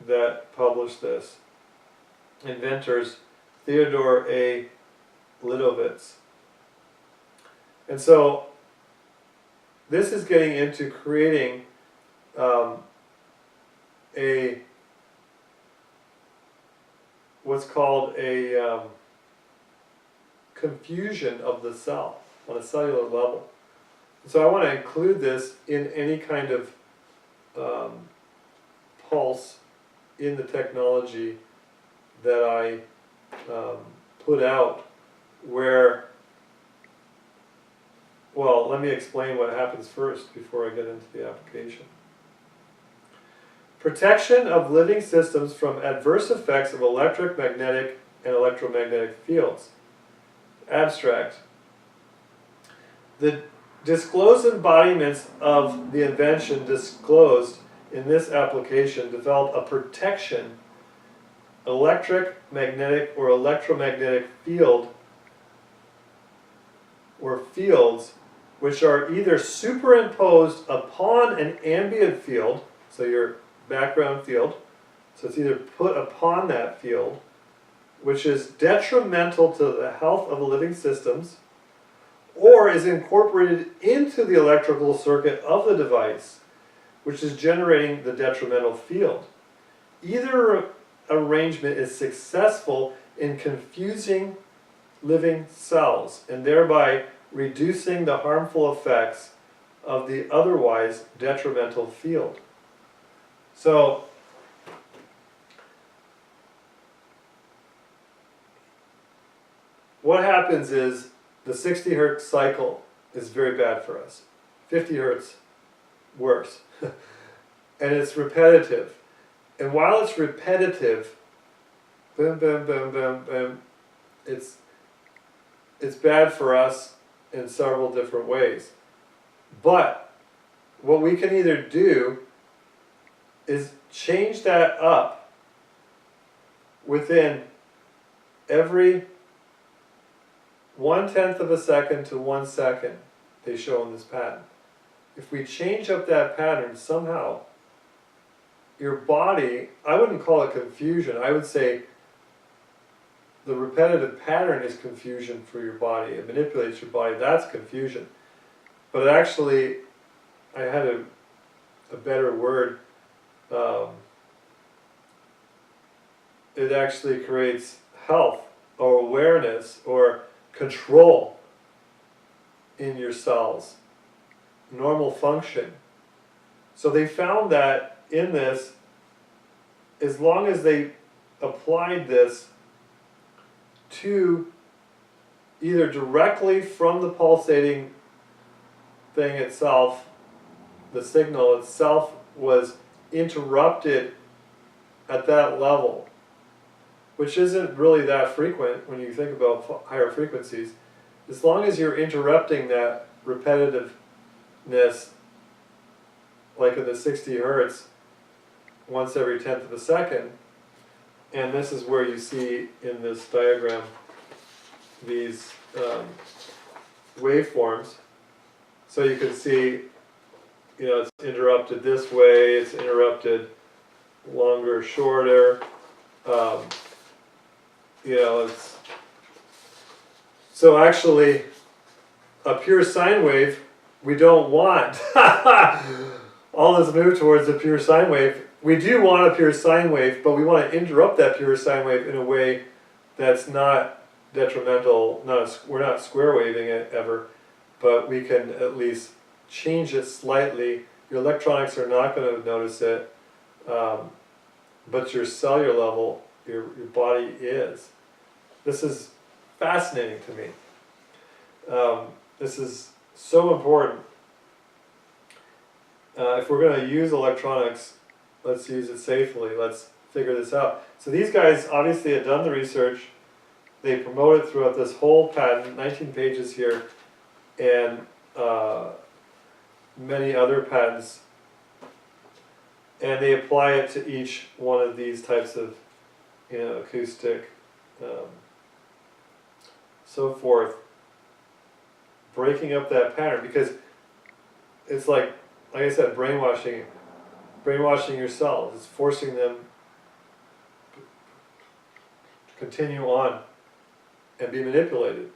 that published this. Inventors Theodore A. Lidovitz. And so this is getting into creating what's called a confusion of the cell on a cellular level. So I want to include this in any kind of pulse in the technology that I put out, where, well, let me explain what happens first before I get into the application. Protection of living systems from adverse effects of electric, magnetic, and electromagnetic fields. Abstract. The disclosed embodiments of the invention disclosed in this application develop a protection, electric, magnetic, or electromagnetic field, or fields, which are either superimposed upon an ambient field, so your background field, so it's either put upon that field, which is detrimental to the health of the living systems, or is incorporated into the electrical circuit of the device, which is generating the detrimental field. Either arrangement is successful in confusing living cells and thereby reducing the harmful effects of the otherwise detrimental field. So, what happens is the 60 hertz cycle is very bad for us. 50 hertz, worse. And it's repetitive. And while it's repetitive, boom, boom, boom, boom, boom, it's bad for us in several different ways. But what we can either do is change that up within every 1/10 of a second to 1 second, they show in this pattern. If we change up that pattern somehow, your body, I wouldn't call it confusion, I would say the repetitive pattern is confusion for your body. It manipulates your body, that's confusion. But actually, I had a better word, it actually creates health or awareness or control in your cells, normal function. So they found that in this, as long as they applied this to either directly from the pulsating thing itself, the signal itself was interrupted at that level, which isn't really that frequent when you think about higher frequencies. As long as you're interrupting that repetitiveness, like in the 60 hertz, once every 1/10 of a second, and this is where you see in this diagram these waveforms. So you can see, you know, it's interrupted this way, it's interrupted longer, shorter. You know, it's so actually a pure sine wave we don't want. All this move towards a pure sine wave. We do want a pure sine wave, but we want to interrupt that pure sine wave in a way that's not detrimental. We're not square waving it ever, but we can at least change it slightly. Your electronics are not going to notice it, but your cellular level, your body is. This is fascinating to me. This is so important. If we're going to use electronics, let's use it safely. Let's figure this out. So these guys obviously had done the research. They promote it throughout this whole patent, 19 pages here, and many other patents. And they apply it to each one of these types of, you know, acoustic, so forth, breaking up that pattern, because it's like I said, brainwashing your cells. It's forcing them to continue on and be manipulated,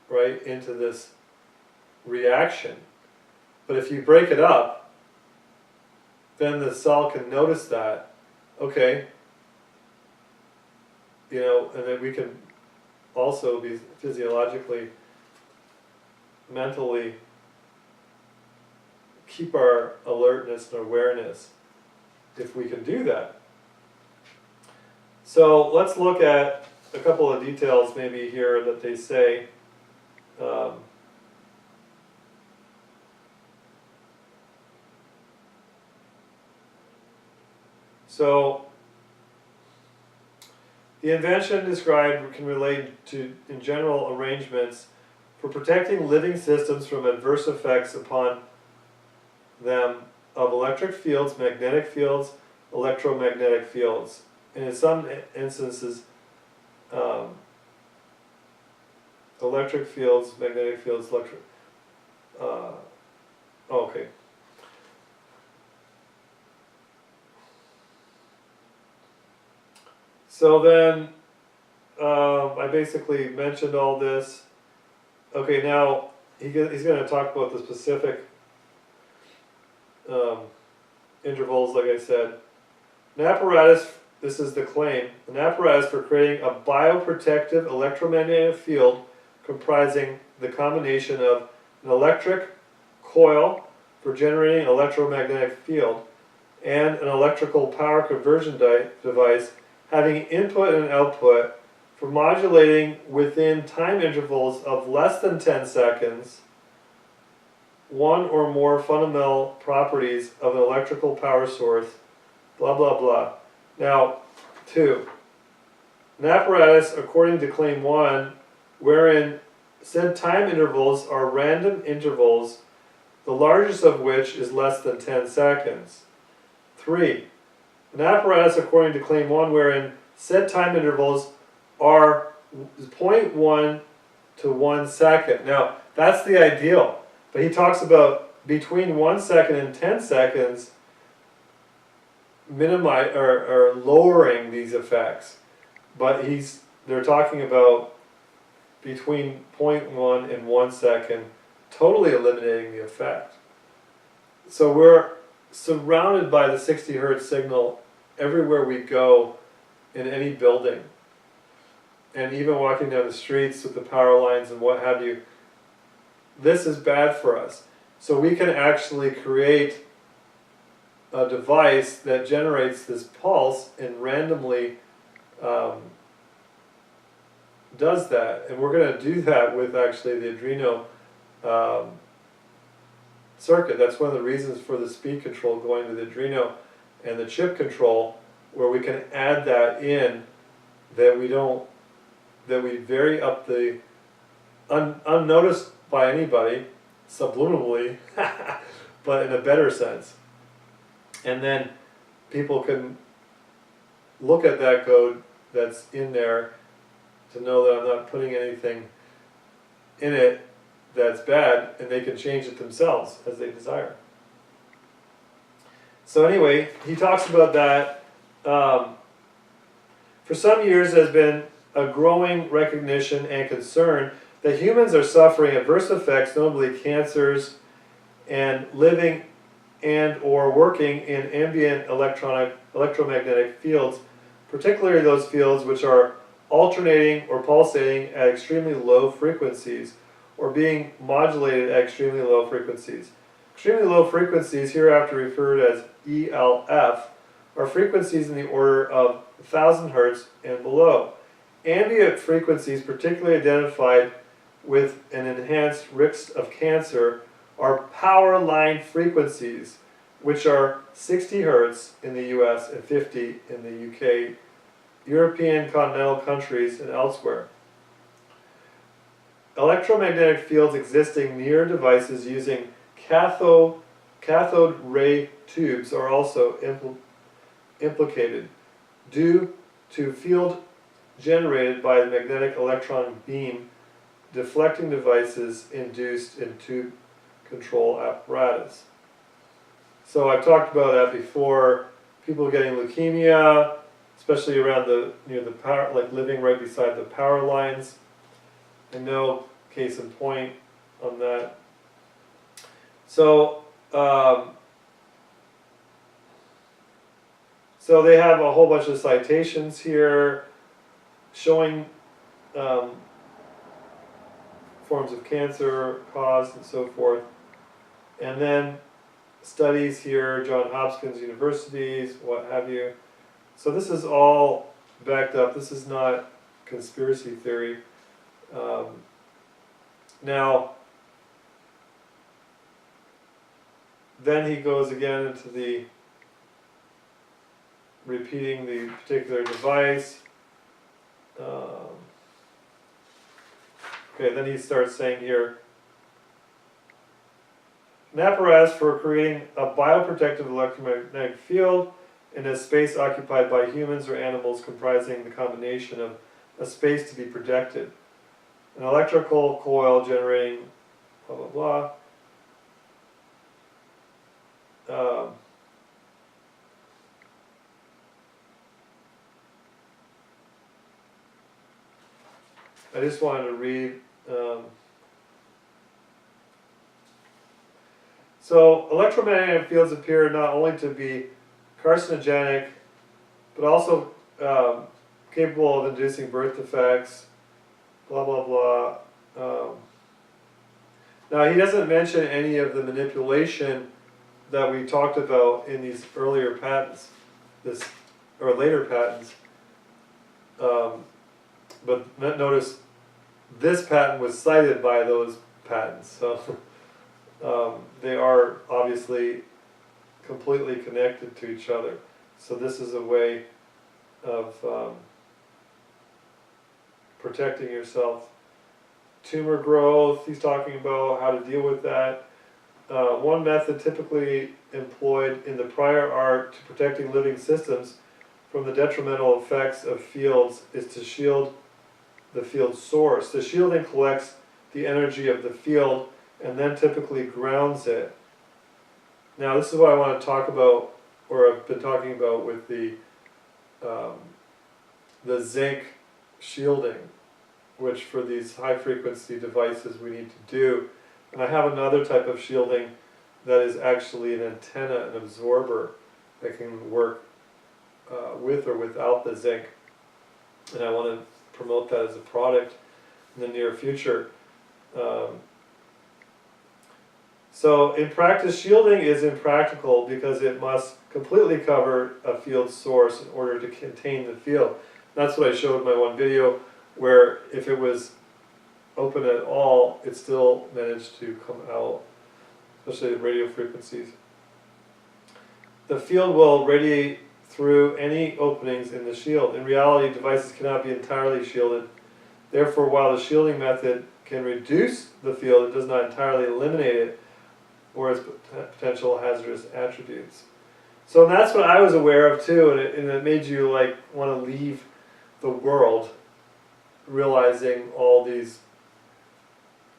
right, into this reaction. But if you break it up, then the cell can notice that, okay, you know, and then we can also be physiologically, mentally keep our alertness and awareness if we can do that. So let's look at a couple of details maybe here that they say. So the invention described can relate to, in general, arrangements for protecting living systems from adverse effects upon them of electric fields, magnetic fields, electromagnetic fields, and in some instances, electric fields, magnetic fields, okay. So then, I basically mentioned all this. Okay, now he's going to talk about the specific intervals, like I said. An apparatus, this is the claim, an apparatus for creating a bioprotective electromagnetic field comprising the combination of an electric coil for generating an electromagnetic field and an electrical power conversion device having input and output for modulating within time intervals of less than 10 seconds one or more fundamental properties of an electrical power source, blah blah blah. Now, 2. An apparatus, according to Claim 1, wherein said time intervals are random intervals the largest of which is less than 10 seconds. 3. An apparatus according to claim 1 wherein said time intervals are 0.1 to 1 second. Now, that's the ideal, but he talks about between 1 second and 10 seconds minimize or lowering these effects, but they're talking about between 0.1 and 1 second, totally eliminating the effect. So we're surrounded by the 60 hertz signal everywhere we go in any building. And even walking down the streets with the power lines and what have you, this is bad for us. So we can actually create a device that generates this pulse and randomly does that. And we're going to do that with actually the Adreno circuit. That's one of the reasons for the speed control going to the Adreno and the chip control, where we can add that in, that we vary up the unnoticed by anybody, subliminally, but in a better sense. And then people can look at that code that's in there to know that I'm not putting anything in it that's bad, and they can change it themselves as they desire. So anyway, he talks about that. For some years there has been a growing recognition and concern that humans are suffering adverse effects, notably cancers, and living and or working in ambient electromagnetic fields, particularly those fields which are alternating or pulsating at extremely low frequencies, or being modulated at extremely low frequencies. Extremely low frequencies, hereafter referred as ELF, are frequencies in the order of 1000 Hertz and below. Ambient frequencies, particularly identified with an enhanced risk of cancer, are power line frequencies, which are 60 Hertz in the US and 50 in the UK, European continental countries, and elsewhere. Electromagnetic fields existing near devices using cathode ray tubes are also implicated due to field generated by the magnetic electron beam deflecting devices induced in tube control apparatus. So I've talked about that before. People getting leukemia, especially around near the power, like living right beside the power lines. And no case in point on that. So, so they have a whole bunch of citations here showing forms of cancer caused and so forth. And then studies here, Johns Hopkins universities, what have you. So this is all backed up. This is not conspiracy theory. Now, then he goes again into the repeating the particular device. Okay, then he starts saying here, an apparatus for creating a bioprotective electromagnetic field in a space occupied by humans or animals comprising the combination of a space to be protected. An electrical coil generating blah blah blah. I just wanted to read. So electromagnetic fields appear not only to be carcinogenic, but also capable of inducing birth defects. Blah blah blah. Now he doesn't mention any of the manipulation that we talked about in these earlier patents, or later patents. But notice this patent was cited by those patents, so they are obviously completely connected to each other. So this is a way of protecting yourself. Tumor growth, he's talking about how to deal with that. one method typically employed in the prior art to protecting living systems from the detrimental effects of fields is to shield the field source. The shielding collects the energy of the field and then typically grounds it. Now this is what I want to talk about, or I've been talking about with the zinc shielding, which for these high frequency devices we need to do. And I have another type of shielding that is actually an antenna, an absorber that can work with or without the zinc. And I want to promote that as a product in the near future. So in practice, shielding is impractical because it must completely cover a field source in order to contain the field. That's what I showed in my one video, where if it was open at all, it still managed to come out, especially the radio frequencies. The field will radiate through any openings in the shield. In reality, devices cannot be entirely shielded. Therefore, while the shielding method can reduce the field, it does not entirely eliminate it or its potential hazardous attributes. So that's what I was aware of too, and it made you like want to leave the world, realizing all these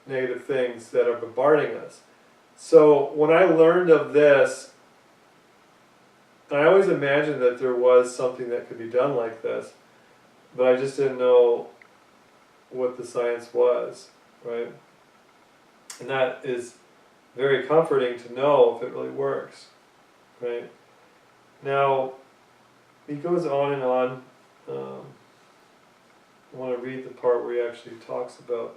negative things that are bombarding us. So when I learned of this, I always imagined that there was something that could be done like this, but I just didn't know what the science was, right? And that is very comforting to know if it really works, right? Now, he goes on and on. I want to read the part where he actually talks about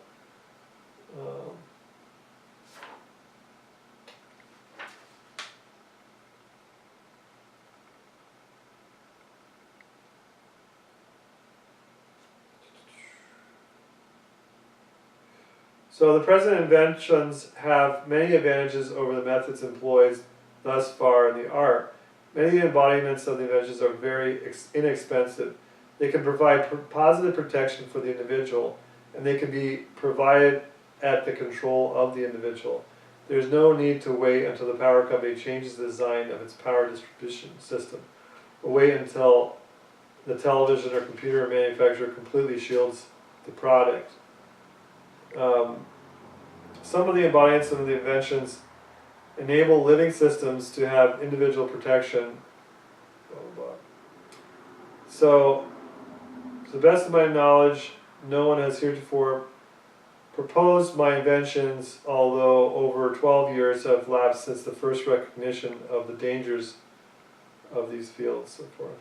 so the present inventions have many advantages over the methods employed thus far in the art. Many embodiments of the inventions are very inexpensive. They can provide positive protection for the individual, and they can be provided at the control of the individual. There's no need to wait until the power company changes the design of its power distribution system, or wait until the television or computer manufacturer completely shields the product. Some of the embodiments of the inventions enable living systems to have individual protection. So, to the best of my knowledge, no one has heretofore proposed my inventions, although over 12 years have lapsed since the first recognition of the dangers of these fields, so forth.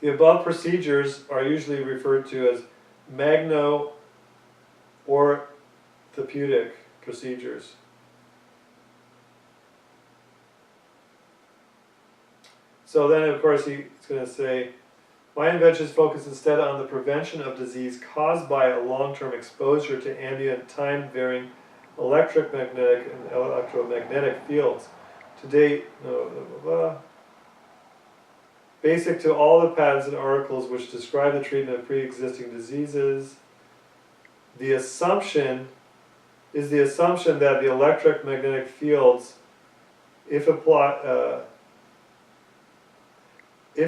The above procedures are usually referred to as magno-orthopedic procedures. So then, of course, he's going to say, my inventions focus instead on the prevention of disease caused by a long-term exposure to ambient, time-varying electromagnetic and electromagnetic fields. To date, basic to all the patents and articles which describe the treatment of pre-existing diseases, the assumption is the assumption that the electromagnetic fields, if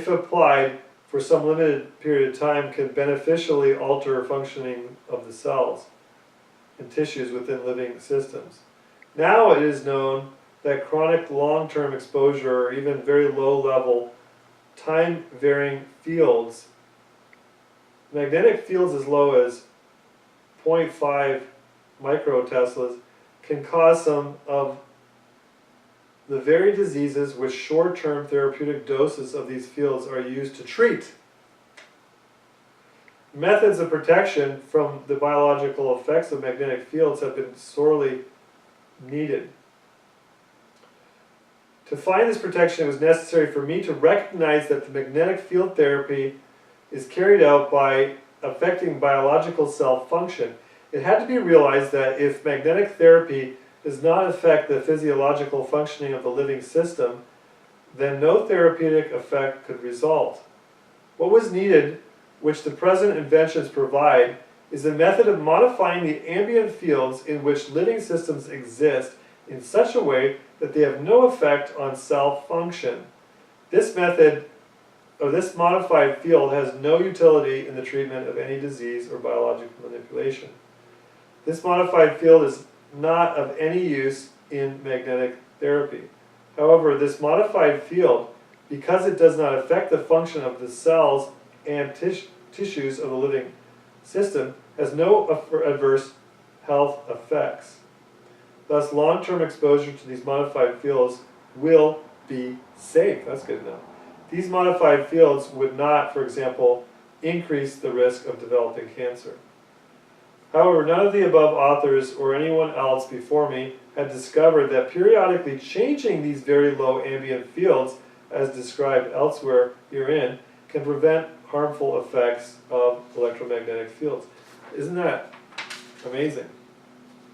applied for some limited period of time, can beneficially alter functioning of the cells and tissues within living systems. Now it is known that chronic long-term exposure or even very low-level time-varying fields, magnetic fields as low as 0.5 microteslas, can cause some of the very diseases which short-term therapeutic doses of these fields are used to treat. Methods of protection from the biological effects of magnetic fields have been sorely needed. To find this protection, it was necessary for me to recognize that the magnetic field therapy is carried out by affecting biological cell function. It had to be realized that if magnetic therapy does not affect the physiological functioning of the living system, then no therapeutic effect could result. What was needed, which the present inventions provide, is a method of modifying the ambient fields in which living systems exist in such a way that they have no effect on cell function. This method, or this modified field, has no utility in the treatment of any disease or biological manipulation. This modified field is not of any use in magnetic therapy. However, this modified field, because it does not affect the function of the cells and tissues of the living system, has no adverse health effects. Thus, long-term exposure to these modified fields will be safe. That's good enough. These modified fields would not, for example, increase the risk of developing cancer. However, none of the above authors or anyone else before me had discovered that periodically changing these very low ambient fields, as described elsewhere herein, can prevent harmful effects of electromagnetic fields. Isn't that amazing?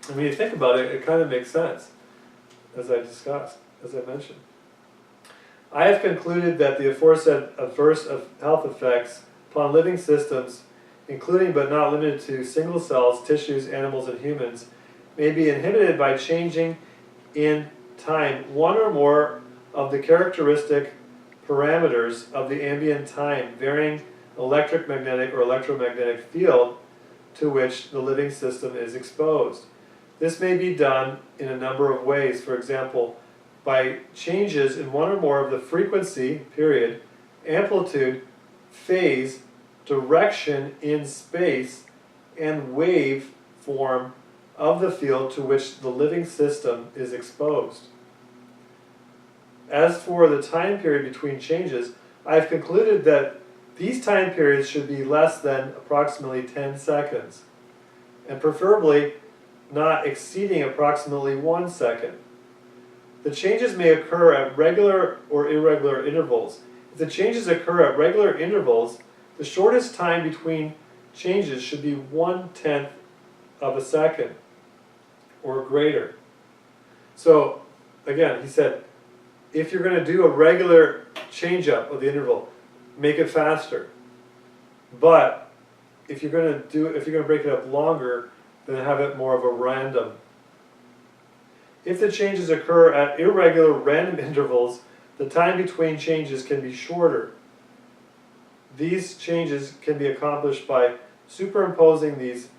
And when you think about it, it kind of makes sense, as I discussed, as I mentioned. I have concluded that the aforesaid adverse health effects upon living systems, including but not limited to single cells, tissues, animals, and humans, may be inhibited by changing in time one or more of the characteristic parameters of the ambient time varying electromagnetic or electromagnetic field to which the living system is exposed. This may be done in a number of ways. For example, by changes in one or more of the frequency, period, amplitude, phase, direction in space, and wave form of the field to which the living system is exposed. As for the time period between changes, I have concluded that these time periods should be less than approximately 10 seconds, and preferably not exceeding approximately 1 second. The changes may occur at regular or irregular intervals. If the changes occur at regular intervals, the shortest time between changes should be 1/10 of a second or greater. So, again, he said, if you're going to do a regular change-up of the interval, make it faster. But if you're going to break it up longer, then have it more of a random. If the changes occur at irregular random intervals, the time between changes can be shorter. These changes can be accomplished by superimposing these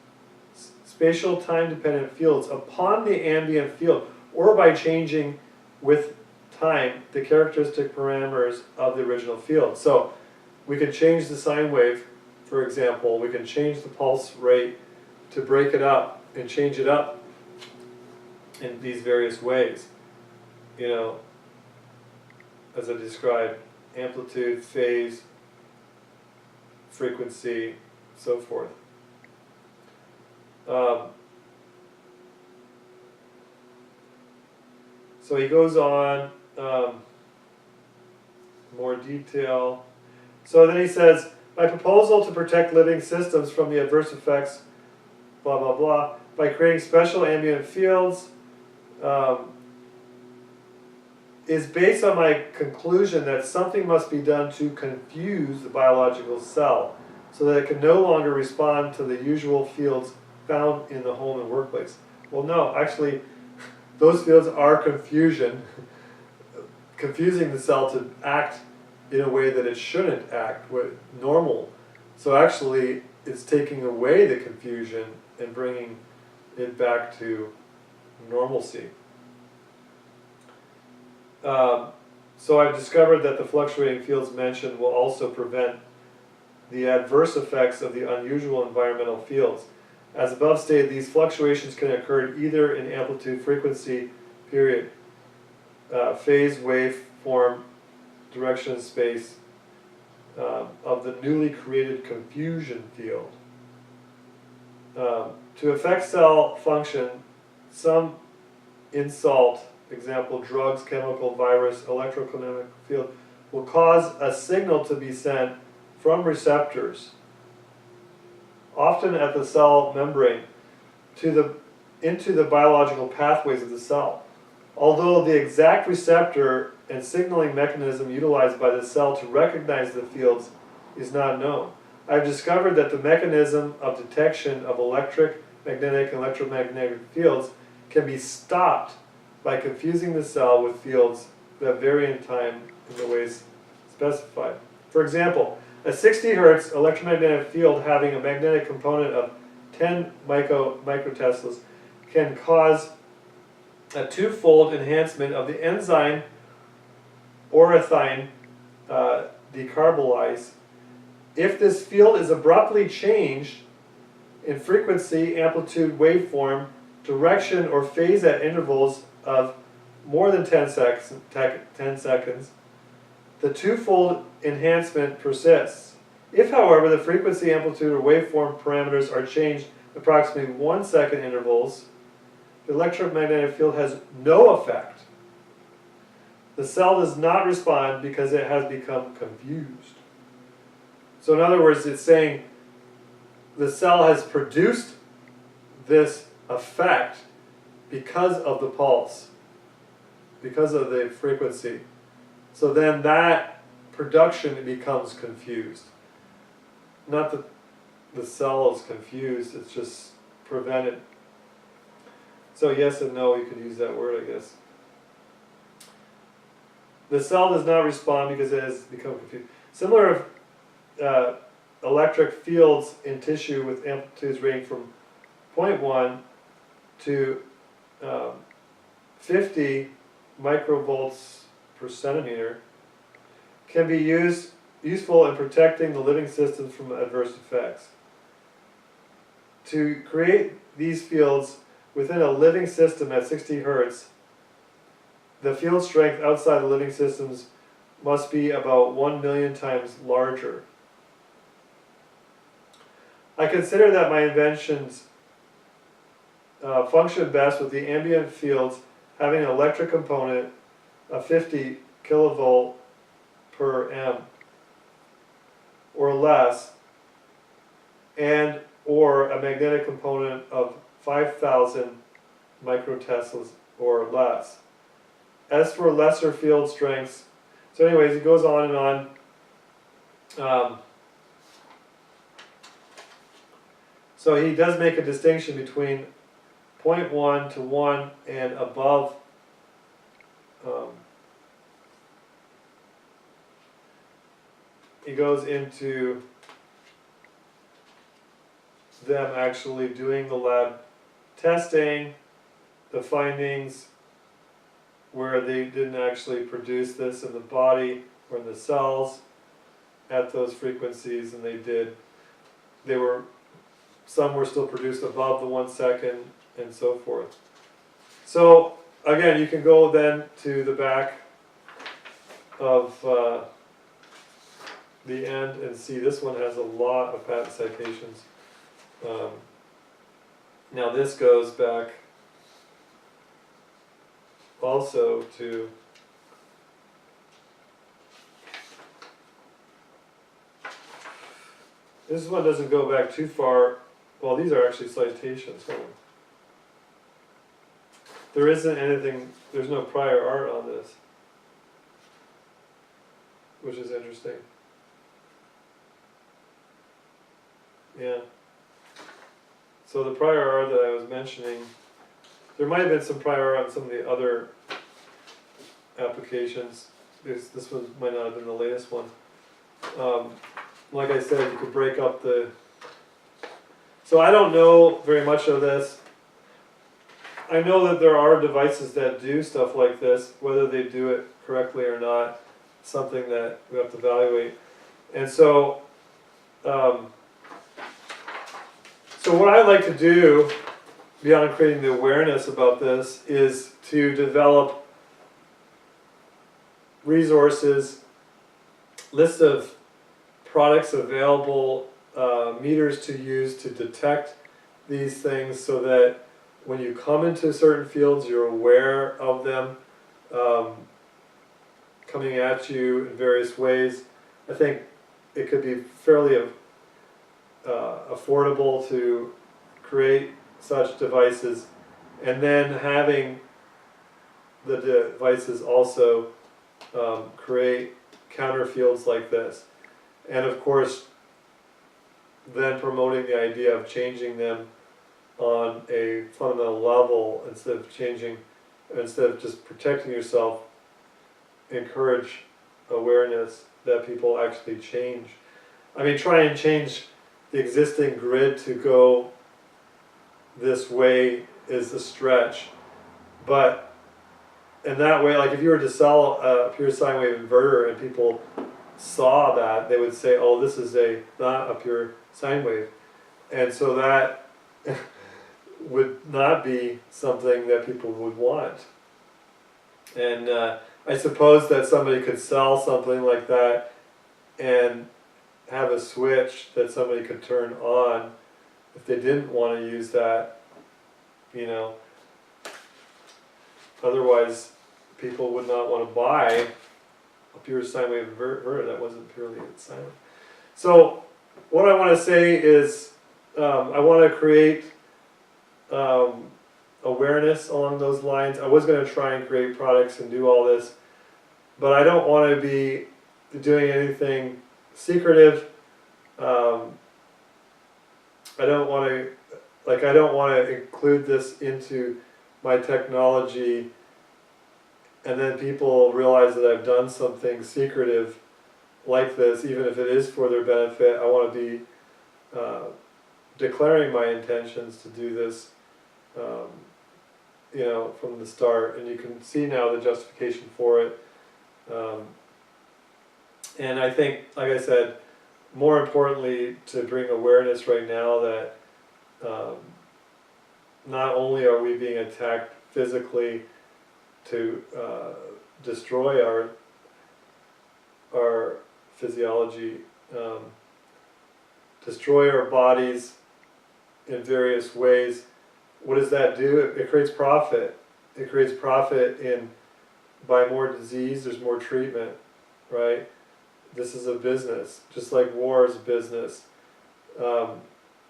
spatial time-dependent fields upon the ambient field, or by changing with time the characteristic parameters of the original field. So we can change the sine wave, for example. We can change the pulse rate to break it up and change it up in these various ways. You know, as I described, amplitude, phase, frequency, so forth. So he goes on, more detail. So then he says, my proposal to protect living systems from the adverse effects, blah, blah, blah, by creating special ambient fields, is based on my conclusion that something must be done to confuse the biological cell so that it can no longer respond to the usual fields found in the home and workplace. Well, no, actually, those fields are confusing the cell to act in a way that it shouldn't act, normal. So actually, it's taking away the confusion and bringing it back to normalcy. So I've discovered that the fluctuating fields mentioned will also prevent the adverse effects of the unusual environmental fields. As above stated, these fluctuations can occur either in amplitude, frequency, period, phase, wave, form, direction, space of the newly created confusion field. To affect cell function, some insult, example drugs, chemical, virus, electromagnetic field, will cause a signal to be sent from receptors, often at the cell membrane, into the biological pathways of the cell. Although the exact receptor and signaling mechanism utilized by the cell to recognize the fields is not known. I've discovered that the mechanism of detection of electric, magnetic, and electromagnetic fields can be stopped by confusing the cell with fields that vary in time in the ways specified. For example, a 60 Hz electromagnetic field having a magnetic component of 10 microteslas can cause a twofold enhancement of the enzyme ornithine decarbolyze. If this field is abruptly changed in frequency, amplitude, waveform, direction, or phase at intervals of more than 10 seconds, the twofold enhancement persists. If, however, the frequency, amplitude, or waveform parameters are changed approximately 1 second intervals, the electromagnetic field has no effect. The cell does not respond because it has become confused. So in other words, it's saying the cell has produced this effect because of the pulse, because of the frequency. So then that production becomes confused. Not that the cell is confused, it's just prevented. So yes and no, you could use that word, I guess. The cell does not respond because it has become confused. Similar electric fields in tissue with amplitudes ranging from 0.1 to 50 microvolts per centimeter can be useful in protecting the living systems from adverse effects. To create these fields within a living system at 60 Hz, the field strength outside the living systems must be about 1 million times larger. I consider that my inventions function best with the ambient fields having an electric component of 50 kilovolt per M or less, and or a magnetic component of 5,000 microteslas or less. As for lesser field strengths, so anyways, it goes on and on. So he does make a distinction between 0.1 to 1 and above. He goes into them actually doing the lab testing, the findings where they didn't actually produce this in the body or in the cells at those frequencies, and some were still produced above the 1 second and so forth. So again, you can go then to the back of the end and see this one has a lot of patent citations. Now this goes back also to this one doesn't go back too far. Well, these are actually citations. There isn't anything, there's no prior art on this, which is interesting. Yeah. So the prior art that I was mentioning, there might have been some prior art on some of the other applications. This one might not have been the latest one. Like I said, you could break up the... So I don't know very much of this. I know that there are devices that do stuff like this. Whether they do it correctly or not, something that we have to evaluate. And so, so what I like to do, beyond creating the awareness about this, is to develop resources, list of products available, meters to use to detect these things, so that when you come into certain fields, you're aware of them coming at you in various ways. I think it could be fairly affordable to create such devices, and then having the devices also create counter fields like this. And of course, then promoting the idea of changing them on a fundamental level instead of just protecting yourself, encourage awareness that people actually change. I mean, try and change the existing grid to go this way is a stretch, but in that way, like if you were to sell a pure sine wave inverter and people saw that, they would say, oh, this is not a pure sine wave. And so that would not be something that people would want. And I suppose that somebody could sell something like that and have a switch that somebody could turn on if they didn't want to use that, you know. Otherwise, people would not want to buy a pure sine wave inverter that wasn't purely sine wave. So what I want to say is I want to create awareness along those lines. I was going to try and create products and do all this, but I don't want to be doing anything secretive. I don't want to include this into my technology and then people realize that I've done something secretive like this, even if it is for their benefit. I want to be declaring my intentions to do this, you know, from the start, and you can see now the justification for it. And I think, like I said, more importantly, to bring awareness right now that not only are we being attacked physically to destroy our physiology, destroy our bodies in various ways. What does that do? It creates profit. It creates profit by more disease, there's more treatment, right? This is a business, just like war is a business.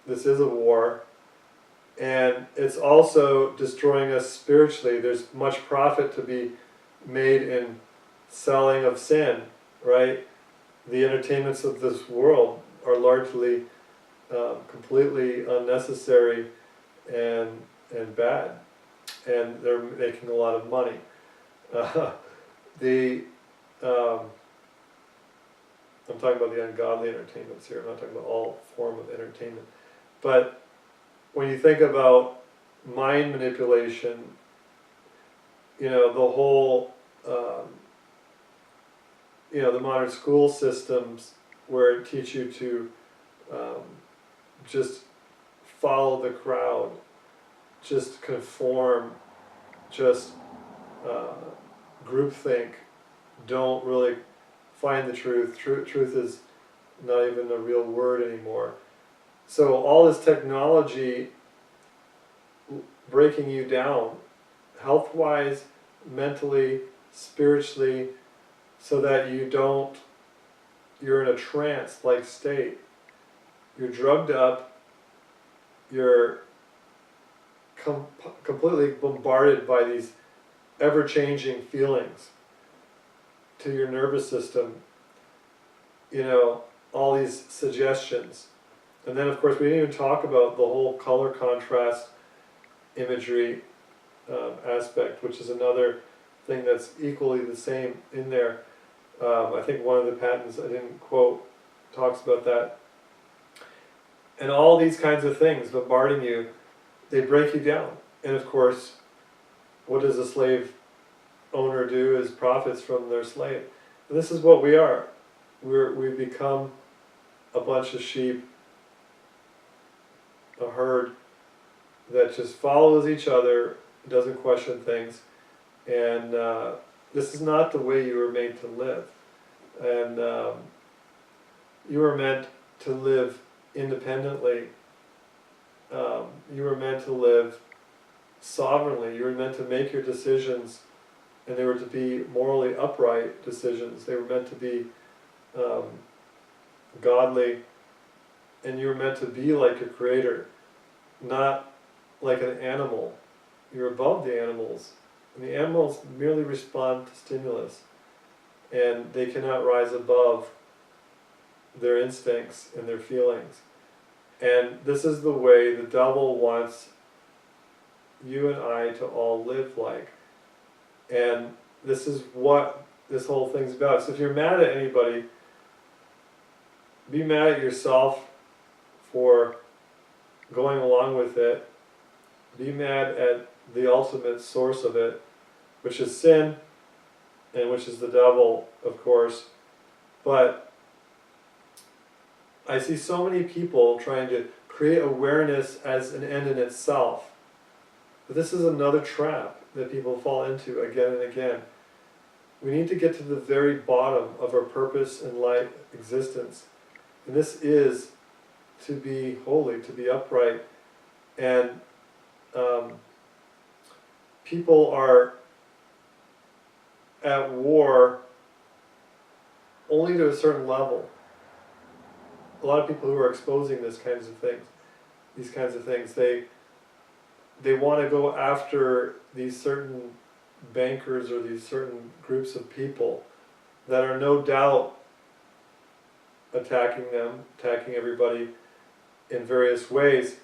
This is a war, and it's also destroying us spiritually. There's much profit to be made in selling of sin, right? The entertainments of this world are largely completely unnecessary and bad, and they're making a lot of money. I'm talking about the ungodly entertainments here. I'm not talking about all form of entertainment. But when you think about mind manipulation, you know, the whole, you know, the modern school systems where it teach you to just follow the crowd, just conform, just groupthink, don't really find the truth. Truth is not even a real word anymore. So all this technology breaking you down, health-wise, mentally, spiritually, so that you're in a trance-like state. You're drugged up, you're completely bombarded by these ever-changing feelings to your nervous system, you know, all these suggestions. And then of course we didn't even talk about the whole color contrast imagery aspect, which is another thing that's equally the same in there. I think one of the patents I didn't quote talks about that. And all these kinds of things bombarding you, they break you down. And of course, what does a slave owner do is profits from their slave. And this is what we are. We've become a bunch of sheep, a herd that just follows each other, doesn't question things, and this is not the way you were made to live. And you were meant to live independently. You were meant to live sovereignly. You were meant to make your decisions, and they were to be morally upright decisions. They were meant to be godly, and you were meant to be like your Creator, not like an animal. You're above the animals, and the animals merely respond to stimulus, and they cannot rise above their instincts and their feelings. And this is the way the devil wants you and I to all live like. And this is what this whole thing's about. So if you're mad at anybody, be mad at yourself for going along with it. Be mad at the ultimate source of it, which is sin, and which is the devil, of course. But I see so many people trying to create awareness as an end in itself. But this is another trap that people fall into again and again. We need to get to the very bottom of our purpose in life existence. And this is to be holy, to be upright. And people are at war only to a certain level. A lot of people who are exposing these kinds of things, they want to go after these certain bankers or these certain groups of people that are no doubt attacking them, attacking everybody in various ways.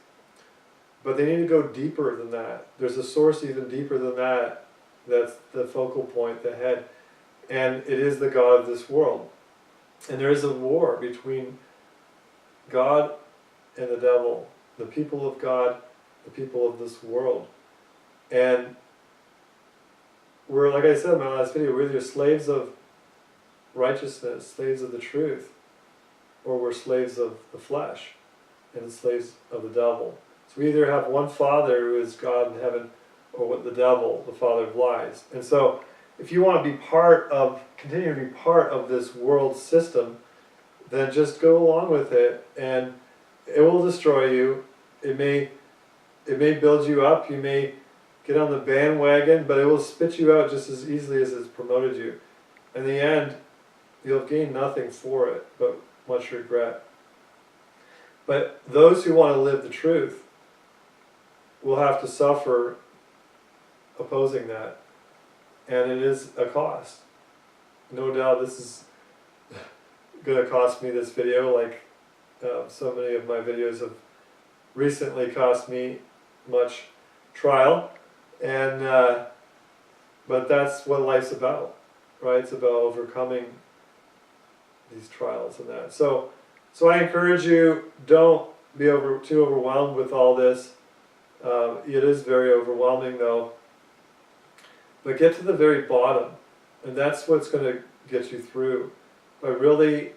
But they need to go deeper than that. There's a source even deeper than that. That's the focal point, the head. And it is the God of this world. And there is a war between God and the devil, the people of God, the people of this world. And we're, like I said in my last video, we're either slaves of righteousness, slaves of the truth, or we're slaves of the flesh and slaves of the devil. So we either have one Father who is God in heaven, or with the devil, the father of lies. And so if you want to be continue to be part of this world system, then just go along with it, and it will destroy you. It may build you up, you may get on the bandwagon, but it will spit you out just as easily as it's promoted you. In the end, you'll gain nothing for it, but much regret. But those who want to live the truth will have to suffer opposing that. And it is a cost. No doubt this is going to cost me this video, like so many of my videos have recently cost me much trial. And but that's what life's about, right? It's about overcoming these trials and that. So I encourage you, don't be too overwhelmed with all this. It is very overwhelming though. But get to the very bottom, and that's what's going to get you through, by really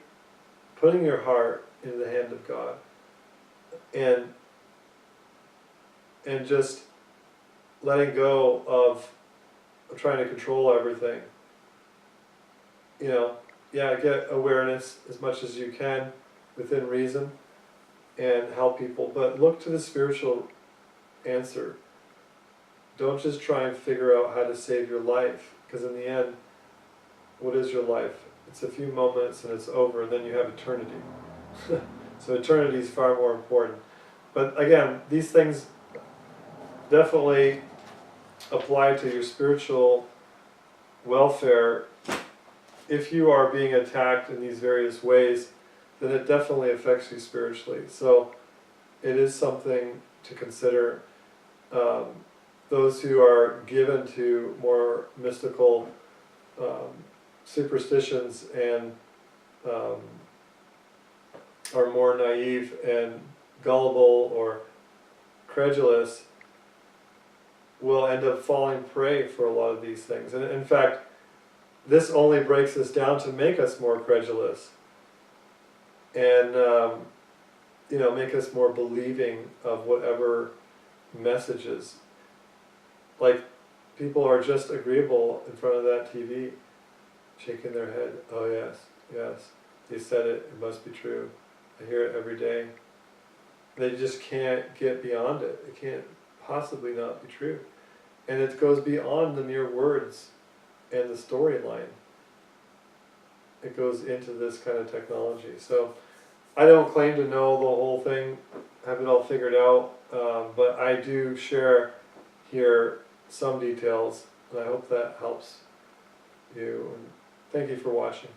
putting your heart in the hand of God, and just letting go of trying to control everything. You know, yeah, get awareness as much as you can within reason and help people, but look to the spiritual answer. Don't just try and figure out how to save your life, because in the end, what is your life? It's a few moments and it's over, and then you have eternity. So eternity is far more important. But again, these things definitely apply to your spiritual welfare. If you are being attacked in these various ways, then it definitely affects you spiritually. So it is something to consider. Those who are given to more mystical superstitions and are more naive and gullible or credulous will end up falling prey for a lot of these things. And in fact, this only breaks us down to make us more credulous and make us more believing of whatever messages. Like, people are just agreeable in front of that TV, shaking their head. Oh yes, yes, they said it, it must be true. I hear it every day. They just can't get beyond it. It can't possibly not be true. And it goes beyond the mere words and the storyline. It goes into this kind of technology. So I don't claim to know the whole thing, have it all figured out, but I do share here some details, and I hope that helps you. And thank you for watching.